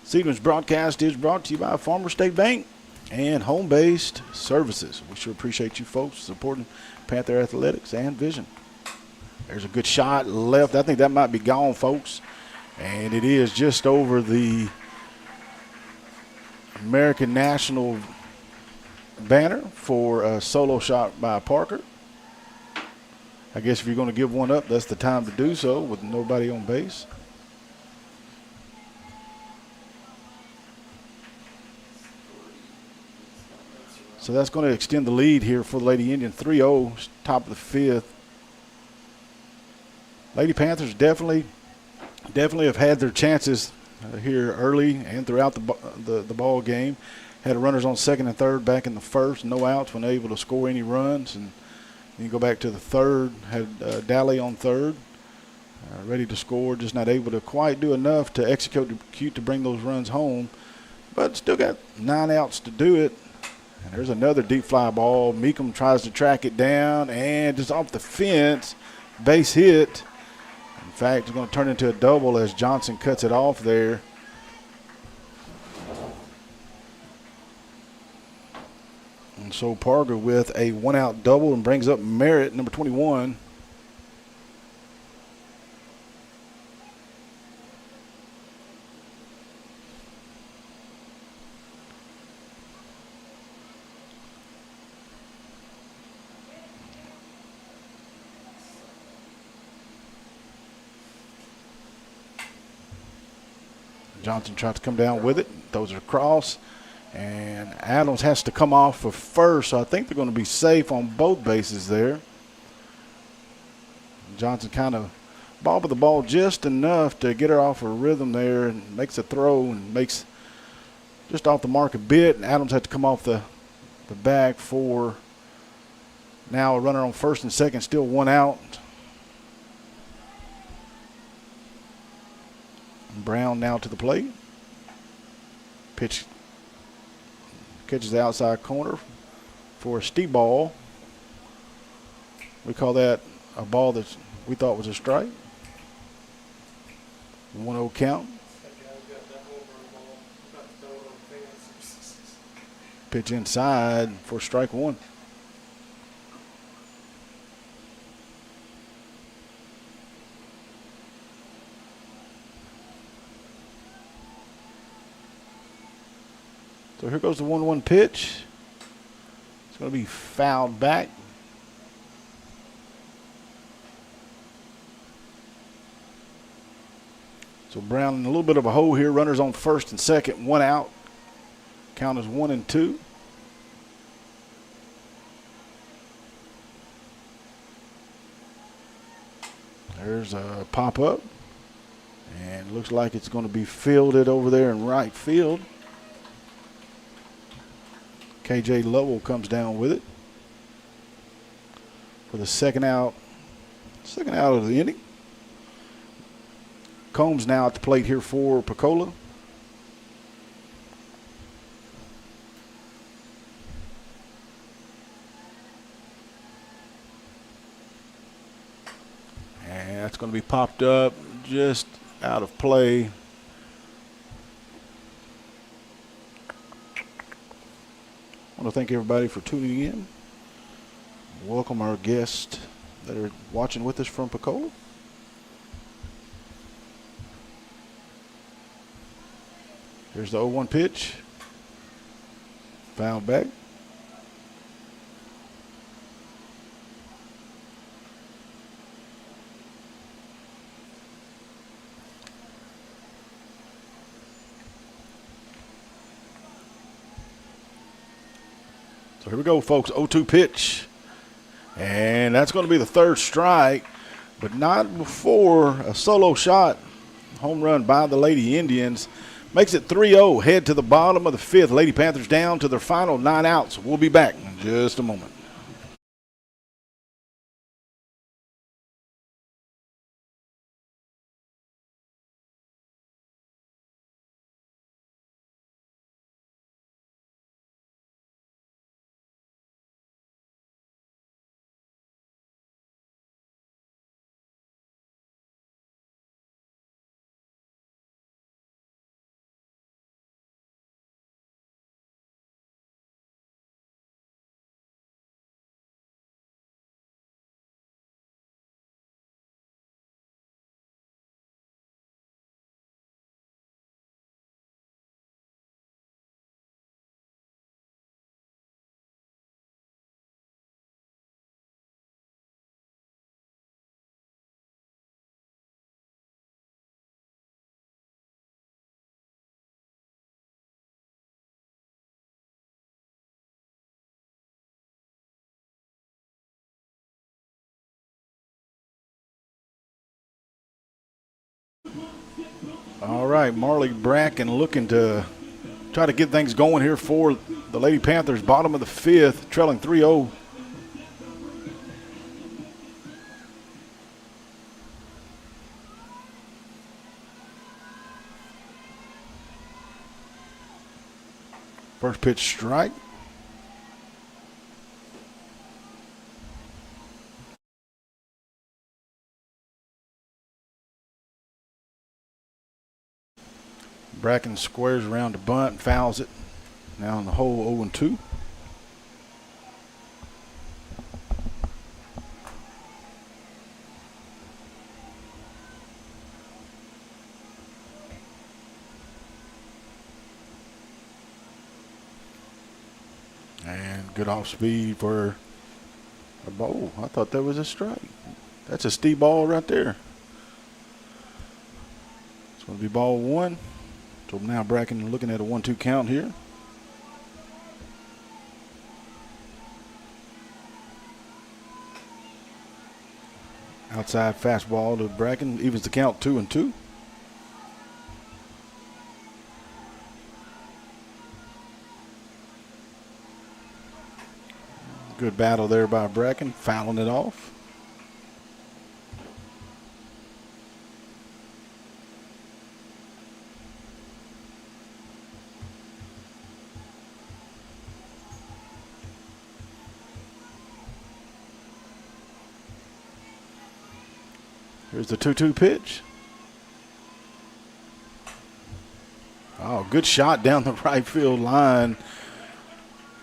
This evening's broadcast is brought to you by Farmer State Bank and Home-Based Services. We sure appreciate you folks supporting Panther Athletics and Vision. There's a good shot left. I think that might be gone, folks. And it is just over the American National banner for a solo shot by Parker. I guess if you're going to give one up, that's the time to do so with nobody on base. So that's going to extend the lead here for the Lady Indians. 3-0, top of the fifth. Lady Panthers definitely have had their chances here early and throughout the ball game. Had runners on second and third back in the first, no outs when able to score any runs. And then you go back to the third, had Daly on third, ready to score, just not able to quite do enough to execute to bring those runs home. But still got 9 outs to do it. And there's another deep fly ball. Meekum tries to track it down and just off the fence, base hit. In fact, it's going to turn into a double as Johnson cuts it off there. And so Parker with a 1-out double and brings up Merritt, number 21. Johnson tries to come down with it, throws it across, and Adams has to come off for first, so I think they're going to be safe on both bases there. Johnson kind of bobbled the ball just enough to get her off her rhythm there and makes a throw and makes just off the mark a bit, and Adams had to come off the bag for now a runner on first and second, still 1 out. Brown now to the plate. Pitch catches the outside corner for a steep ball. We call that a ball that we thought was a strike. 1-0 count. Pitch inside for strike one. So here goes the 1-1 pitch. It's going to be fouled back. So Brown in a little bit of a hole here. Runners on first and second, 1 out. Count is 1-2. There's a pop-up. And looks like it's going to be fielded over there in right field. KJ Lovell comes down with it for the second out of the inning. Combs now at the plate here for Pocola. And that's going to be popped up just out of play. I want to thank everybody for tuning in. Welcome our guests that are watching with us from Pocola. Here's the 0-1 pitch. Fouled back. So here we go, folks. 0-2 pitch. And that's going to be the third strike, but not before a solo shot. Home run by the Lady Indians. Makes it 3-0. Head to the bottom of the fifth. Lady Panthers down to their final 9 outs. We'll be back in just a moment. All right, Marley Bracken looking to try to get things going here for the Lady Panthers. Bottom of the fifth, trailing 3-0. First pitch strike. Bracken squares around the bunt and fouls it. Now in the hole 0-2. And good off speed for a ball. I thought that was a strike. That's a steep ball right there. It's going to be ball one. So now Bracken looking at a 1-2 count here. Outside fastball to Bracken, evens the count 2-2. Good battle there by Bracken, fouling it off. Here's the 2-2 pitch. Oh, good shot down the right field line.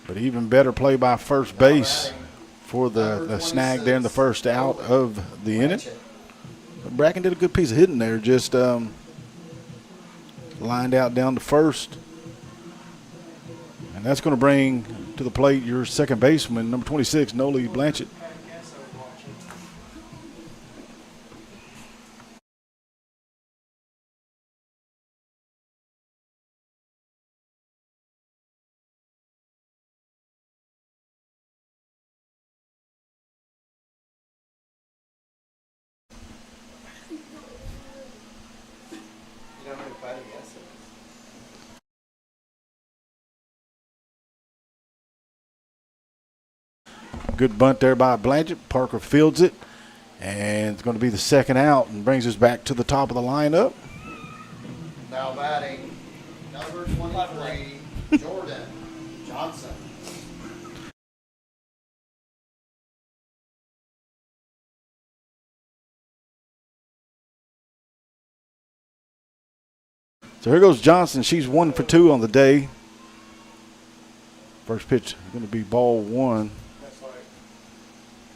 But even better play by first base for the snag there in the first out of the inning. Bracken did a good piece of hitting there, just lined out down to first. And that's going to bring to the plate your second baseman, number 26, Noli Blanchett. Good bunt there by Blanchett. Parker fields it, and it's going to be the second out and brings us back to the top of the lineup. Now batting, number 23, Jordan Johnson. So here goes Johnson. She's 1 for 2 on the day. First pitch is going to be ball one. That's like,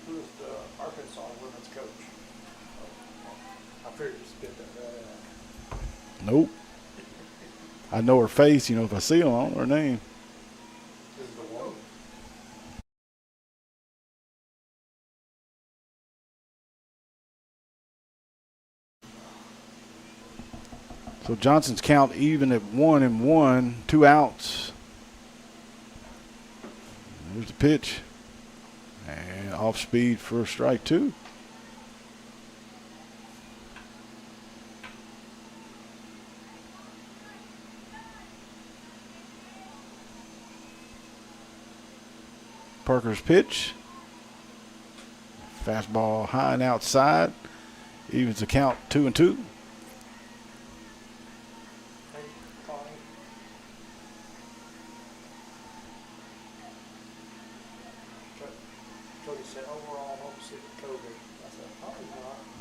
who's the Arkansas women's coach? I figured you spit that out. Nope. I know her face, if I see her, I don't know her name. This is the one. So Johnson's count even at 1-1, 2 outs. There's the pitch. And off speed for strike two. Parker's pitch. Fastball high and outside. Evens the count 2-2.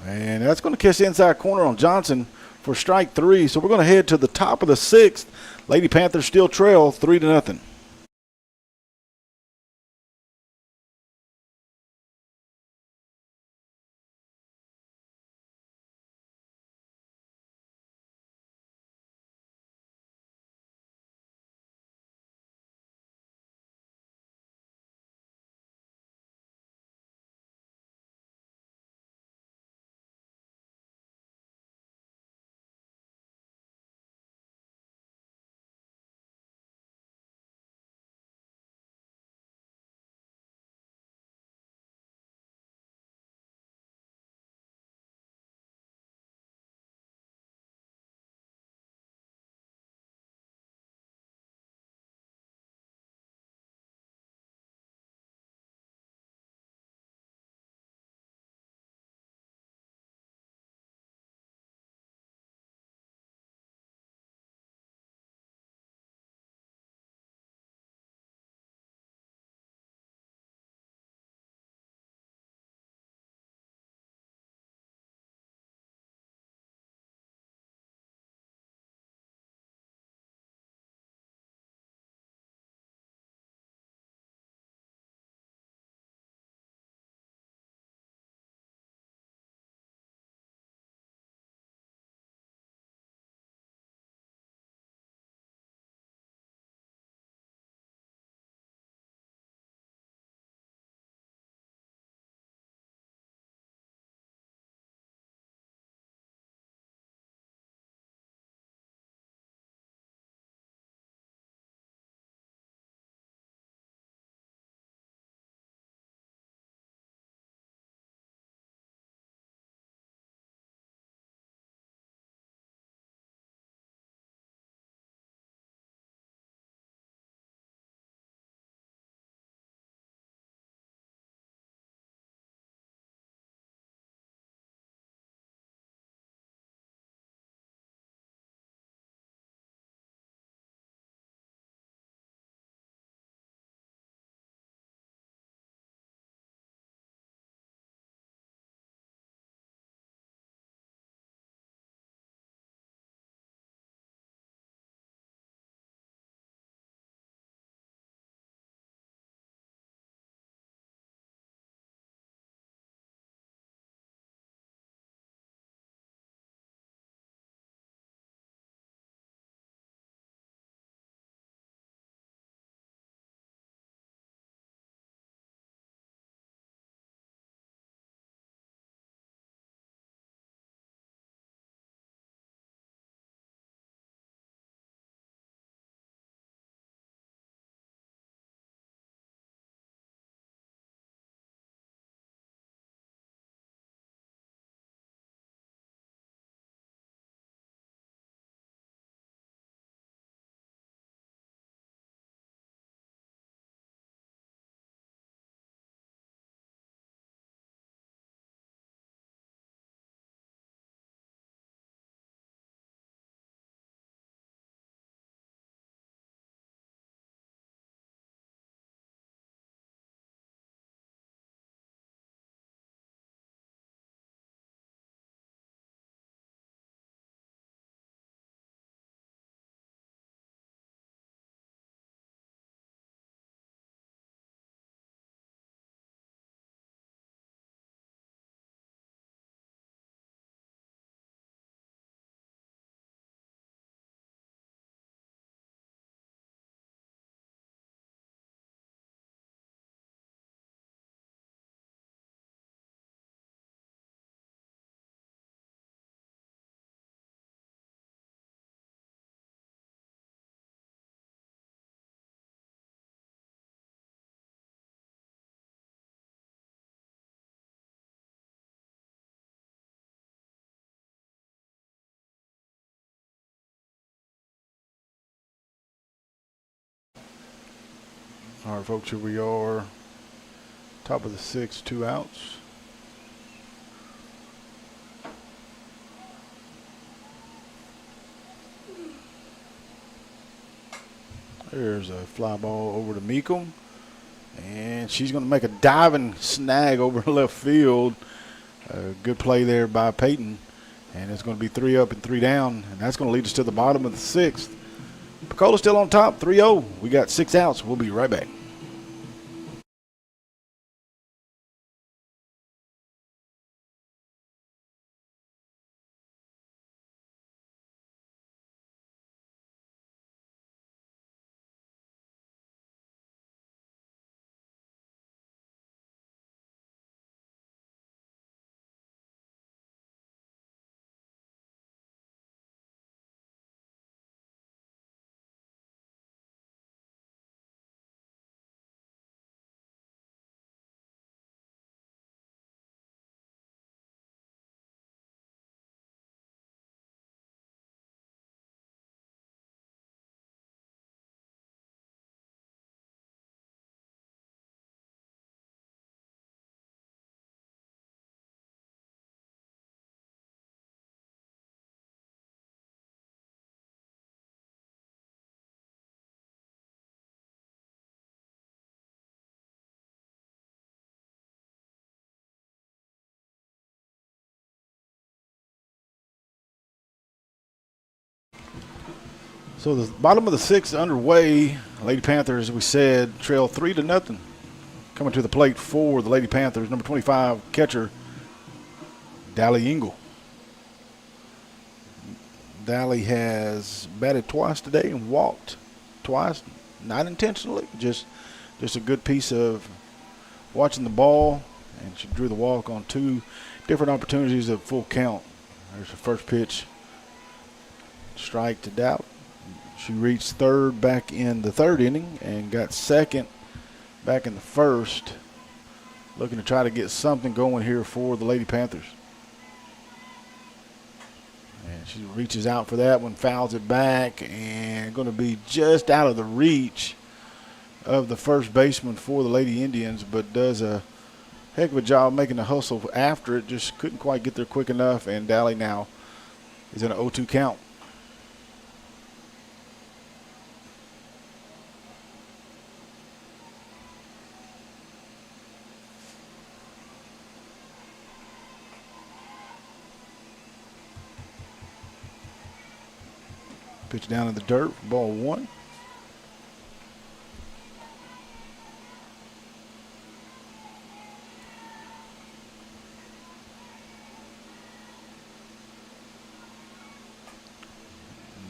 And that's going to catch the inside corner on Johnson for strike three. So we're going to head to the top of the sixth. Lady Panthers still trail 3-0. All right, folks, here we are. Top of the 6th, 2 outs. There's a fly ball over to Meekum. And she's going to make a diving snag over left field. Good play there by Peyton. And it's going to be 3 up and 3 down. And that's going to lead us to the bottom of the 6th. Pocola still on top, 3-0. We got 6 outs. We'll be right back. So the bottom of the 6th underway. Lady Panthers, we said, trail 3-0. Coming to the plate for the Lady Panthers, number 25 catcher, Dally Engel. Dally has batted twice today and walked twice, not intentionally, just a good piece of watching the ball, and she drew the walk on 2 different opportunities of full count. There's the first pitch, strike to Dally. She reached third back in the 3rd inning and got second back in the 1st. Looking to try to get something going here for the Lady Panthers. And she reaches out for that one, fouls it back, and going to be just out of the reach of the first baseman for the Lady Indians, but does a heck of a job making the hustle after it. Just couldn't quite get there quick enough, and Dally now is in an 0-2 count. Pitch down in the dirt, ball 1.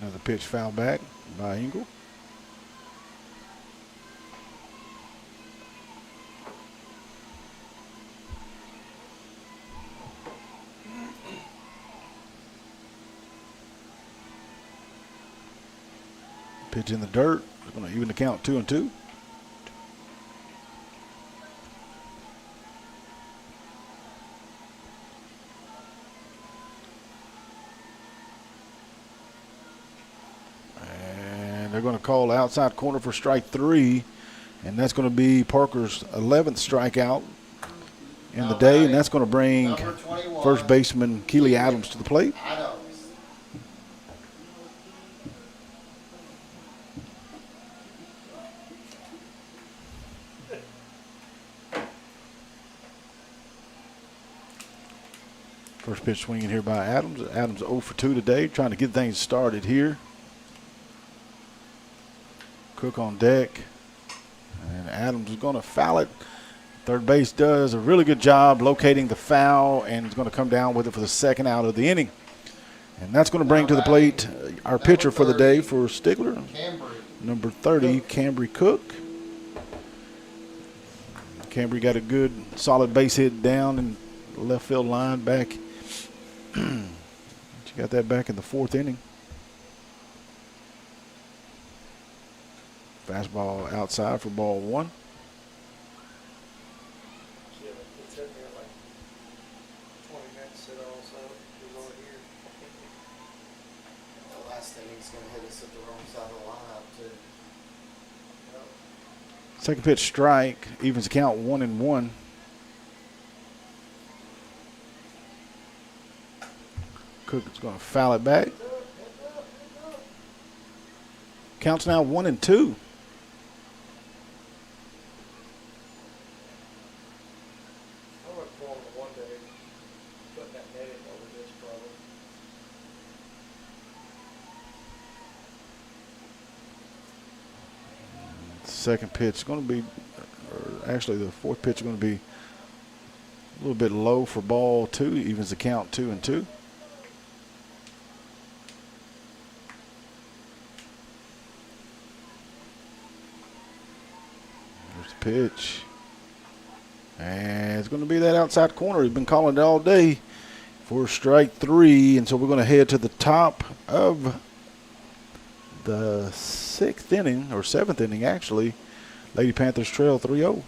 Another pitch foul back by Engel. Pitch in the dirt. It's going to even the count 2-2. And they're going to call outside corner for strike 3. And that's going to be Parker's 11th strikeout in the day. And that's going to bring first baseman Keely Adams to the plate. First pitch swinging here by Adams. Adams 0 for 2 today, trying to get things started here. Cook on deck. And Adams is going to foul it. Third base does a really good job locating the foul and is going to come down with it for the 2nd out of the inning. And that's going to bring to the plate our pitcher for the day for Stigler. Number 30, Cambry Cook. Cambry got a good solid base hit down in the left field line back. She got that back in the 4th inning. Fastball outside for ball 1. Yeah, it took me like 20 minutes to also was over here. The last inning's going to hit us at the wrong side of the lineup, too. Second pitch strike, evens the count 1-1. Cook is going to foul it back. Counts now 1-2. I look forward to one day putting that netting over this problem. Second pitch is going to be, or actually the fourth pitch is going to be a little bit low for ball 2. Evens the count 2-2. Pitch, and it's going to be that outside corner. He's been calling it all day for strike 3, and so we're going to head to the top of the 6th inning, or 7th inning actually. Lady Panthers trail 3-0.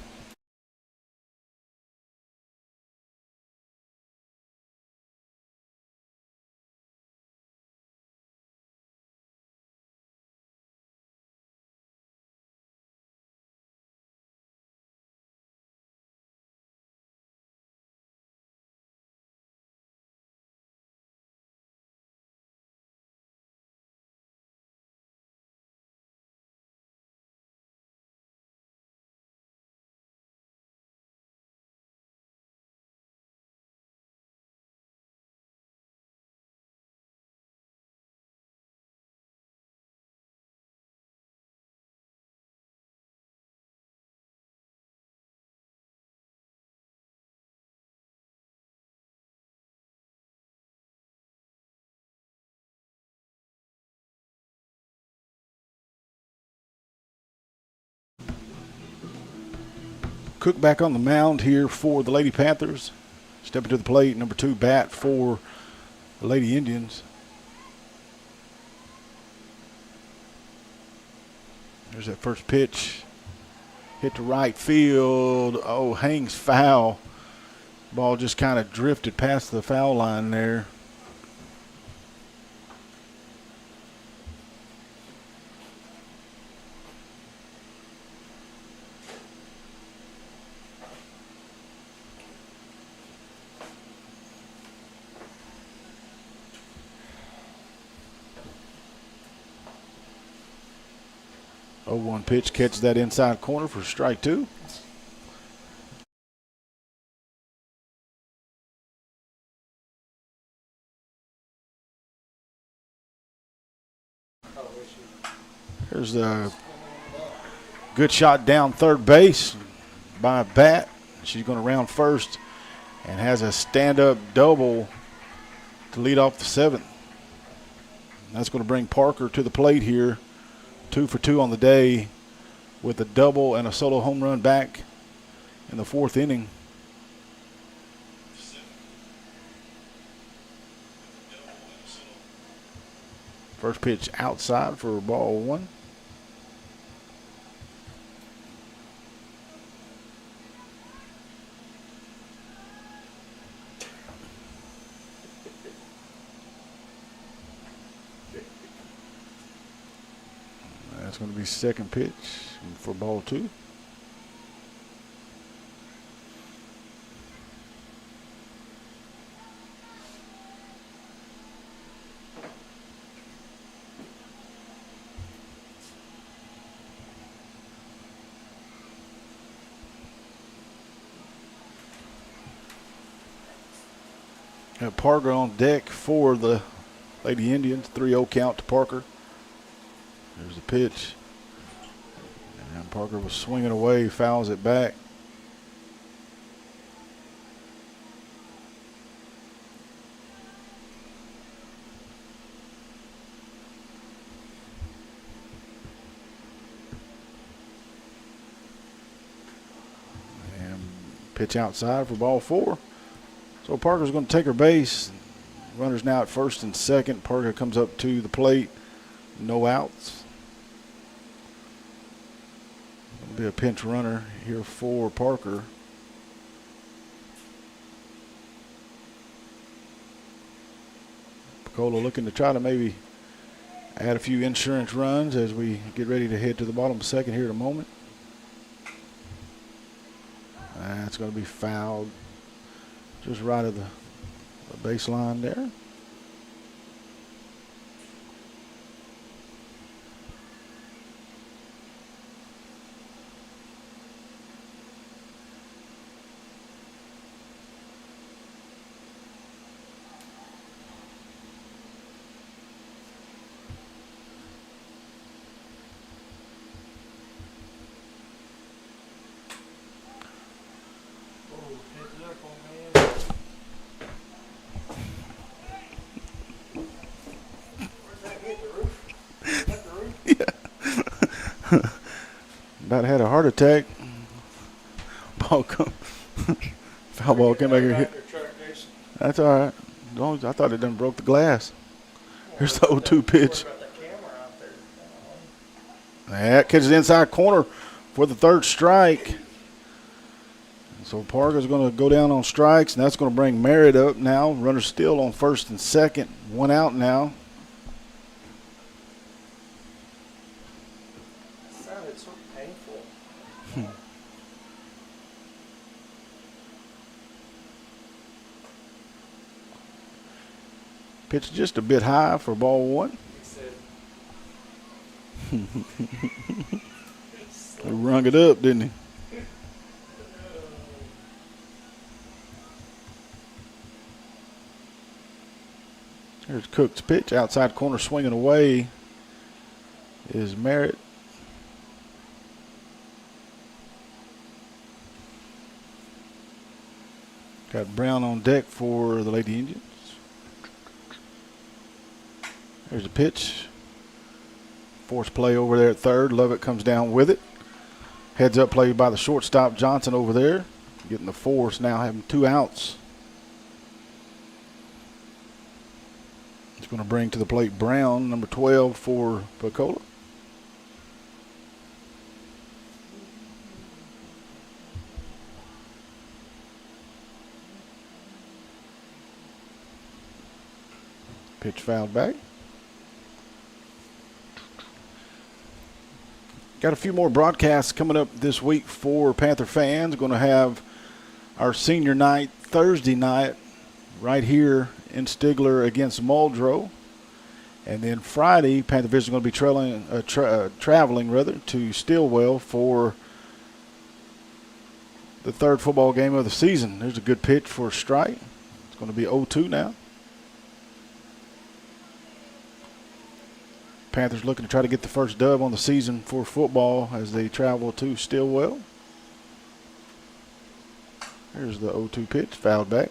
Cook back on the mound here for the Lady Panthers. Stepping to the plate, number 2 bat for the Lady Indians. There's that first pitch. Hit to right field. Oh, hangs foul. Ball just kind of drifted past the foul line there. Oh, 1 pitch, catches that inside corner for strike 2. Here's a good shot down third base by Bat. She's going to round first and has a stand-up double to lead off the 7th. That's going to bring Parker to the plate here. 2 for 2 on the day with a double and a solo home run back in the 4th inning. First pitch outside for ball 1. That's going to be second pitch for ball 2. Got Parker on deck for the Lady Indians. 3-0 count to Parker. There's the pitch. And Parker was swinging away, fouls it back. And pitch outside for ball 4. So Parker's going to take her base. Runners now at first and second. Parker comes up to the plate. No outs. Be a pinch runner here for Parker. Pocola looking to try to maybe add a few insurance runs as we get ready to head to the bottom of the 2nd here in a moment. That's going to be fouled just right at the baseline there. About had a heart attack. Ball come. Foul ball came back here. That's all right. As long as I thought it done broke the glass. Here's the 0-2 pitch. That catches the inside corner for the third strike. So Parker's going to go down on strikes, and that's going to bring Merritt up now. Runner still on first and second. One out now. Sounded so painful. Pitch just a bit high for ball one. He rung it up, didn't he? Here's Cook's pitch. Outside corner swinging away is Merritt. Got Brown on deck for the Lady Indians. There's a pitch. Force play over there at third. Lovett comes down with it. Heads up play by the shortstop Johnson over there. Getting the force now, having 2 outs. He's going to bring to the plate Brown, number 12 for Pocola. Pitch fouled back. Got a few more broadcasts coming up this week for Panther fans. Going to have our senior night Thursday night right here in Stigler against Muldrow. And then Friday, Panther Vision is going to be traveling to Stillwell for the third football game of the season. There's a good pitch for a strike. It's going to be 0-2 now. Panthers looking to try to get the first dub on the season for football as they travel to Stillwell. Here's the 0-2 pitch, fouled back.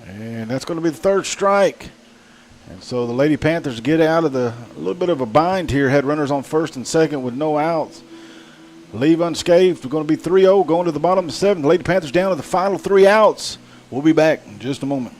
And that's going to be the third strike. And so the Lady Panthers get out of a little bit of a bind here. Had runners on first and second with no outs. Leave unscathed. We're going to be 3-0 going to the bottom of the seventh. The Lady Panthers down to the final 3 outs. We'll be back in just a moment.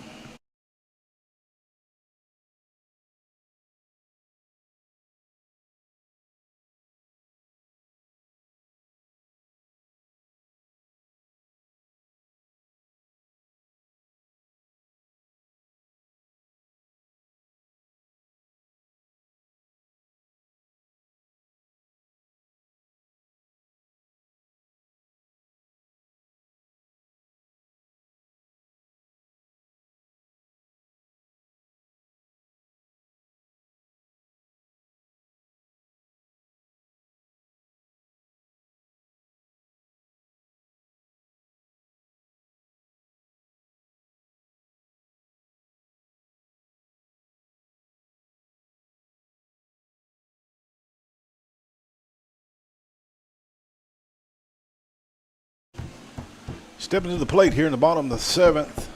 Stepping to the plate here in the bottom of the seventh,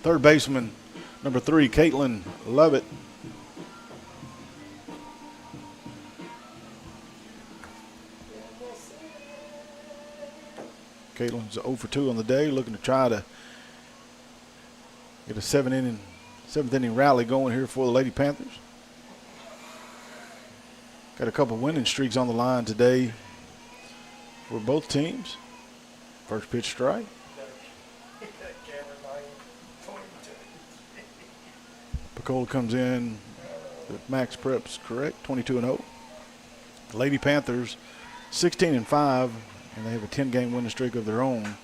third baseman, number 3, Caitlin Lovett. Caitlin's 0 for 2 on the day, looking to try to get a seventh inning rally going here for the Lady Panthers. Got a couple winning streaks on the line today for both teams. First pitch strike. Pocola comes in with max preps correct, 22-0. Lady Panthers 16-5, and they have a 10-game winning streak of their own.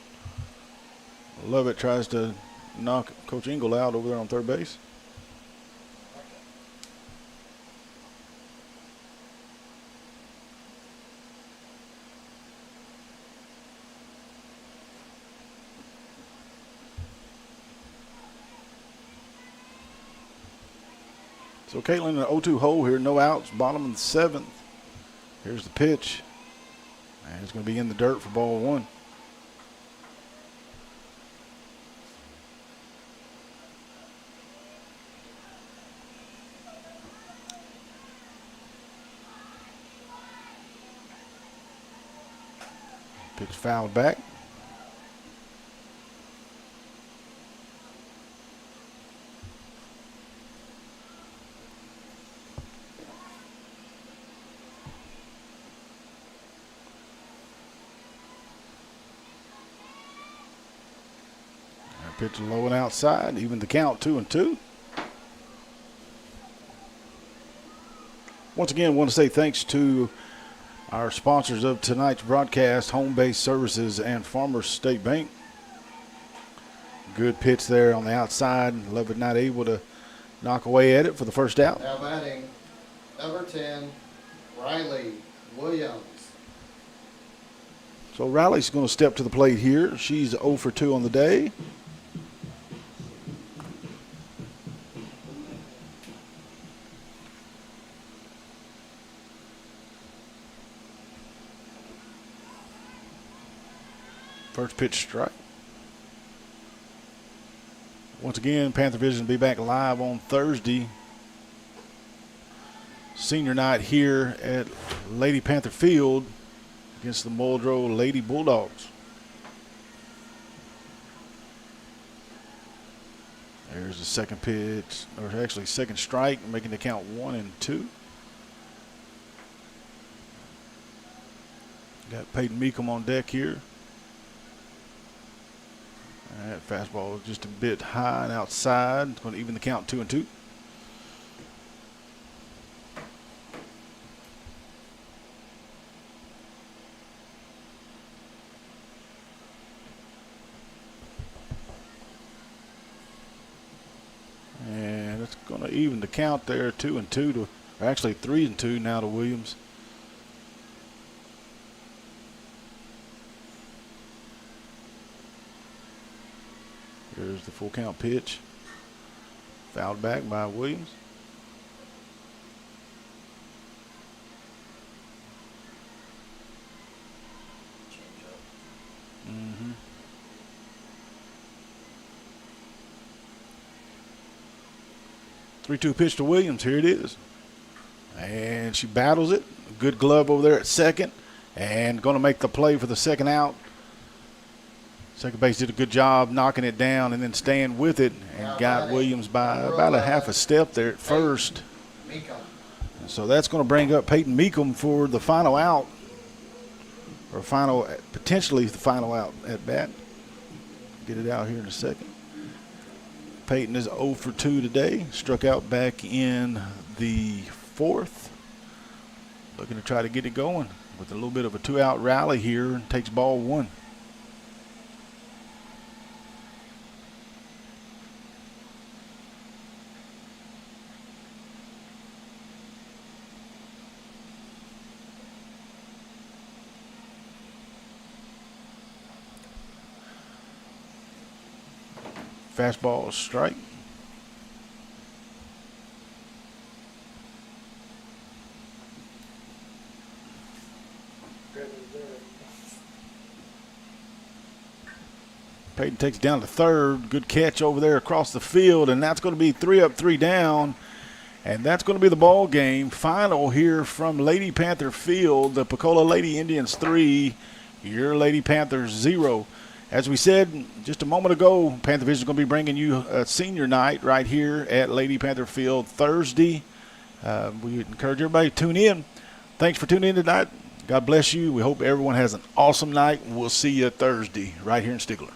Lovett tries to knock Coach Engel out over there on third base. So Caitlin in an 0-2 hole here, no outs, bottom of the seventh. Here's the pitch. And it's going to be in the dirt for ball one. Pitch fouled back. Pitch low and outside, even the count 2-2. Once again, I want to say thanks to our sponsors of tonight's broadcast, Home Base Services and Farmers State Bank. Good pitch there on the outside. Lovett not able to knock away at it for the first out. Now batting, number 10, Riley Williams. So Riley's going to step to the plate here. She's 0 for 2 on the day. First pitch strike. Once again, Panther Vision will be back live on Thursday. Senior night here at Lady Panther Field against the Muldrow Lady Bulldogs. There's the second pitch, or actually second strike, making the count 1-2. Got Peyton Meekum on deck here. That fastball is just a bit high and outside. It's going to even the count 2-2. And it's going to even the count there, 2-2 to, or actually 3-2 now to Williams. Here's the full count pitch. Fouled back by Williams. Mm-hmm. 3-2 pitch to Williams. Here it is. And she battles it. Good glove over there at second. And going to make the play for the second out. Second base did a good job knocking it down and then staying with it and got Williams by about a half a step there at first. And so that's going to bring up Peyton Meekum for the final out, or potentially the final out at bat. Get it out here in a second. Peyton is 0 for 2 today. Struck out back in the fourth. Looking to try to get it going with a little bit of a 2-out rally here. Takes ball one. Fastball strike. Peyton takes it down to third. Good catch over there across the field, and that's going to be 3 up, 3 down. And that's going to be the ball game. Final here from Lady Panther Field. The Pocola Lady Indians 3, your Lady Panthers 0. As we said just a moment ago, Panther Vision is going to be bringing you a senior night right here at Lady Panther Field Thursday. We encourage everybody to tune in. Thanks for tuning in tonight. God bless you. We hope everyone has an awesome night. We'll see you Thursday right here in Stigler.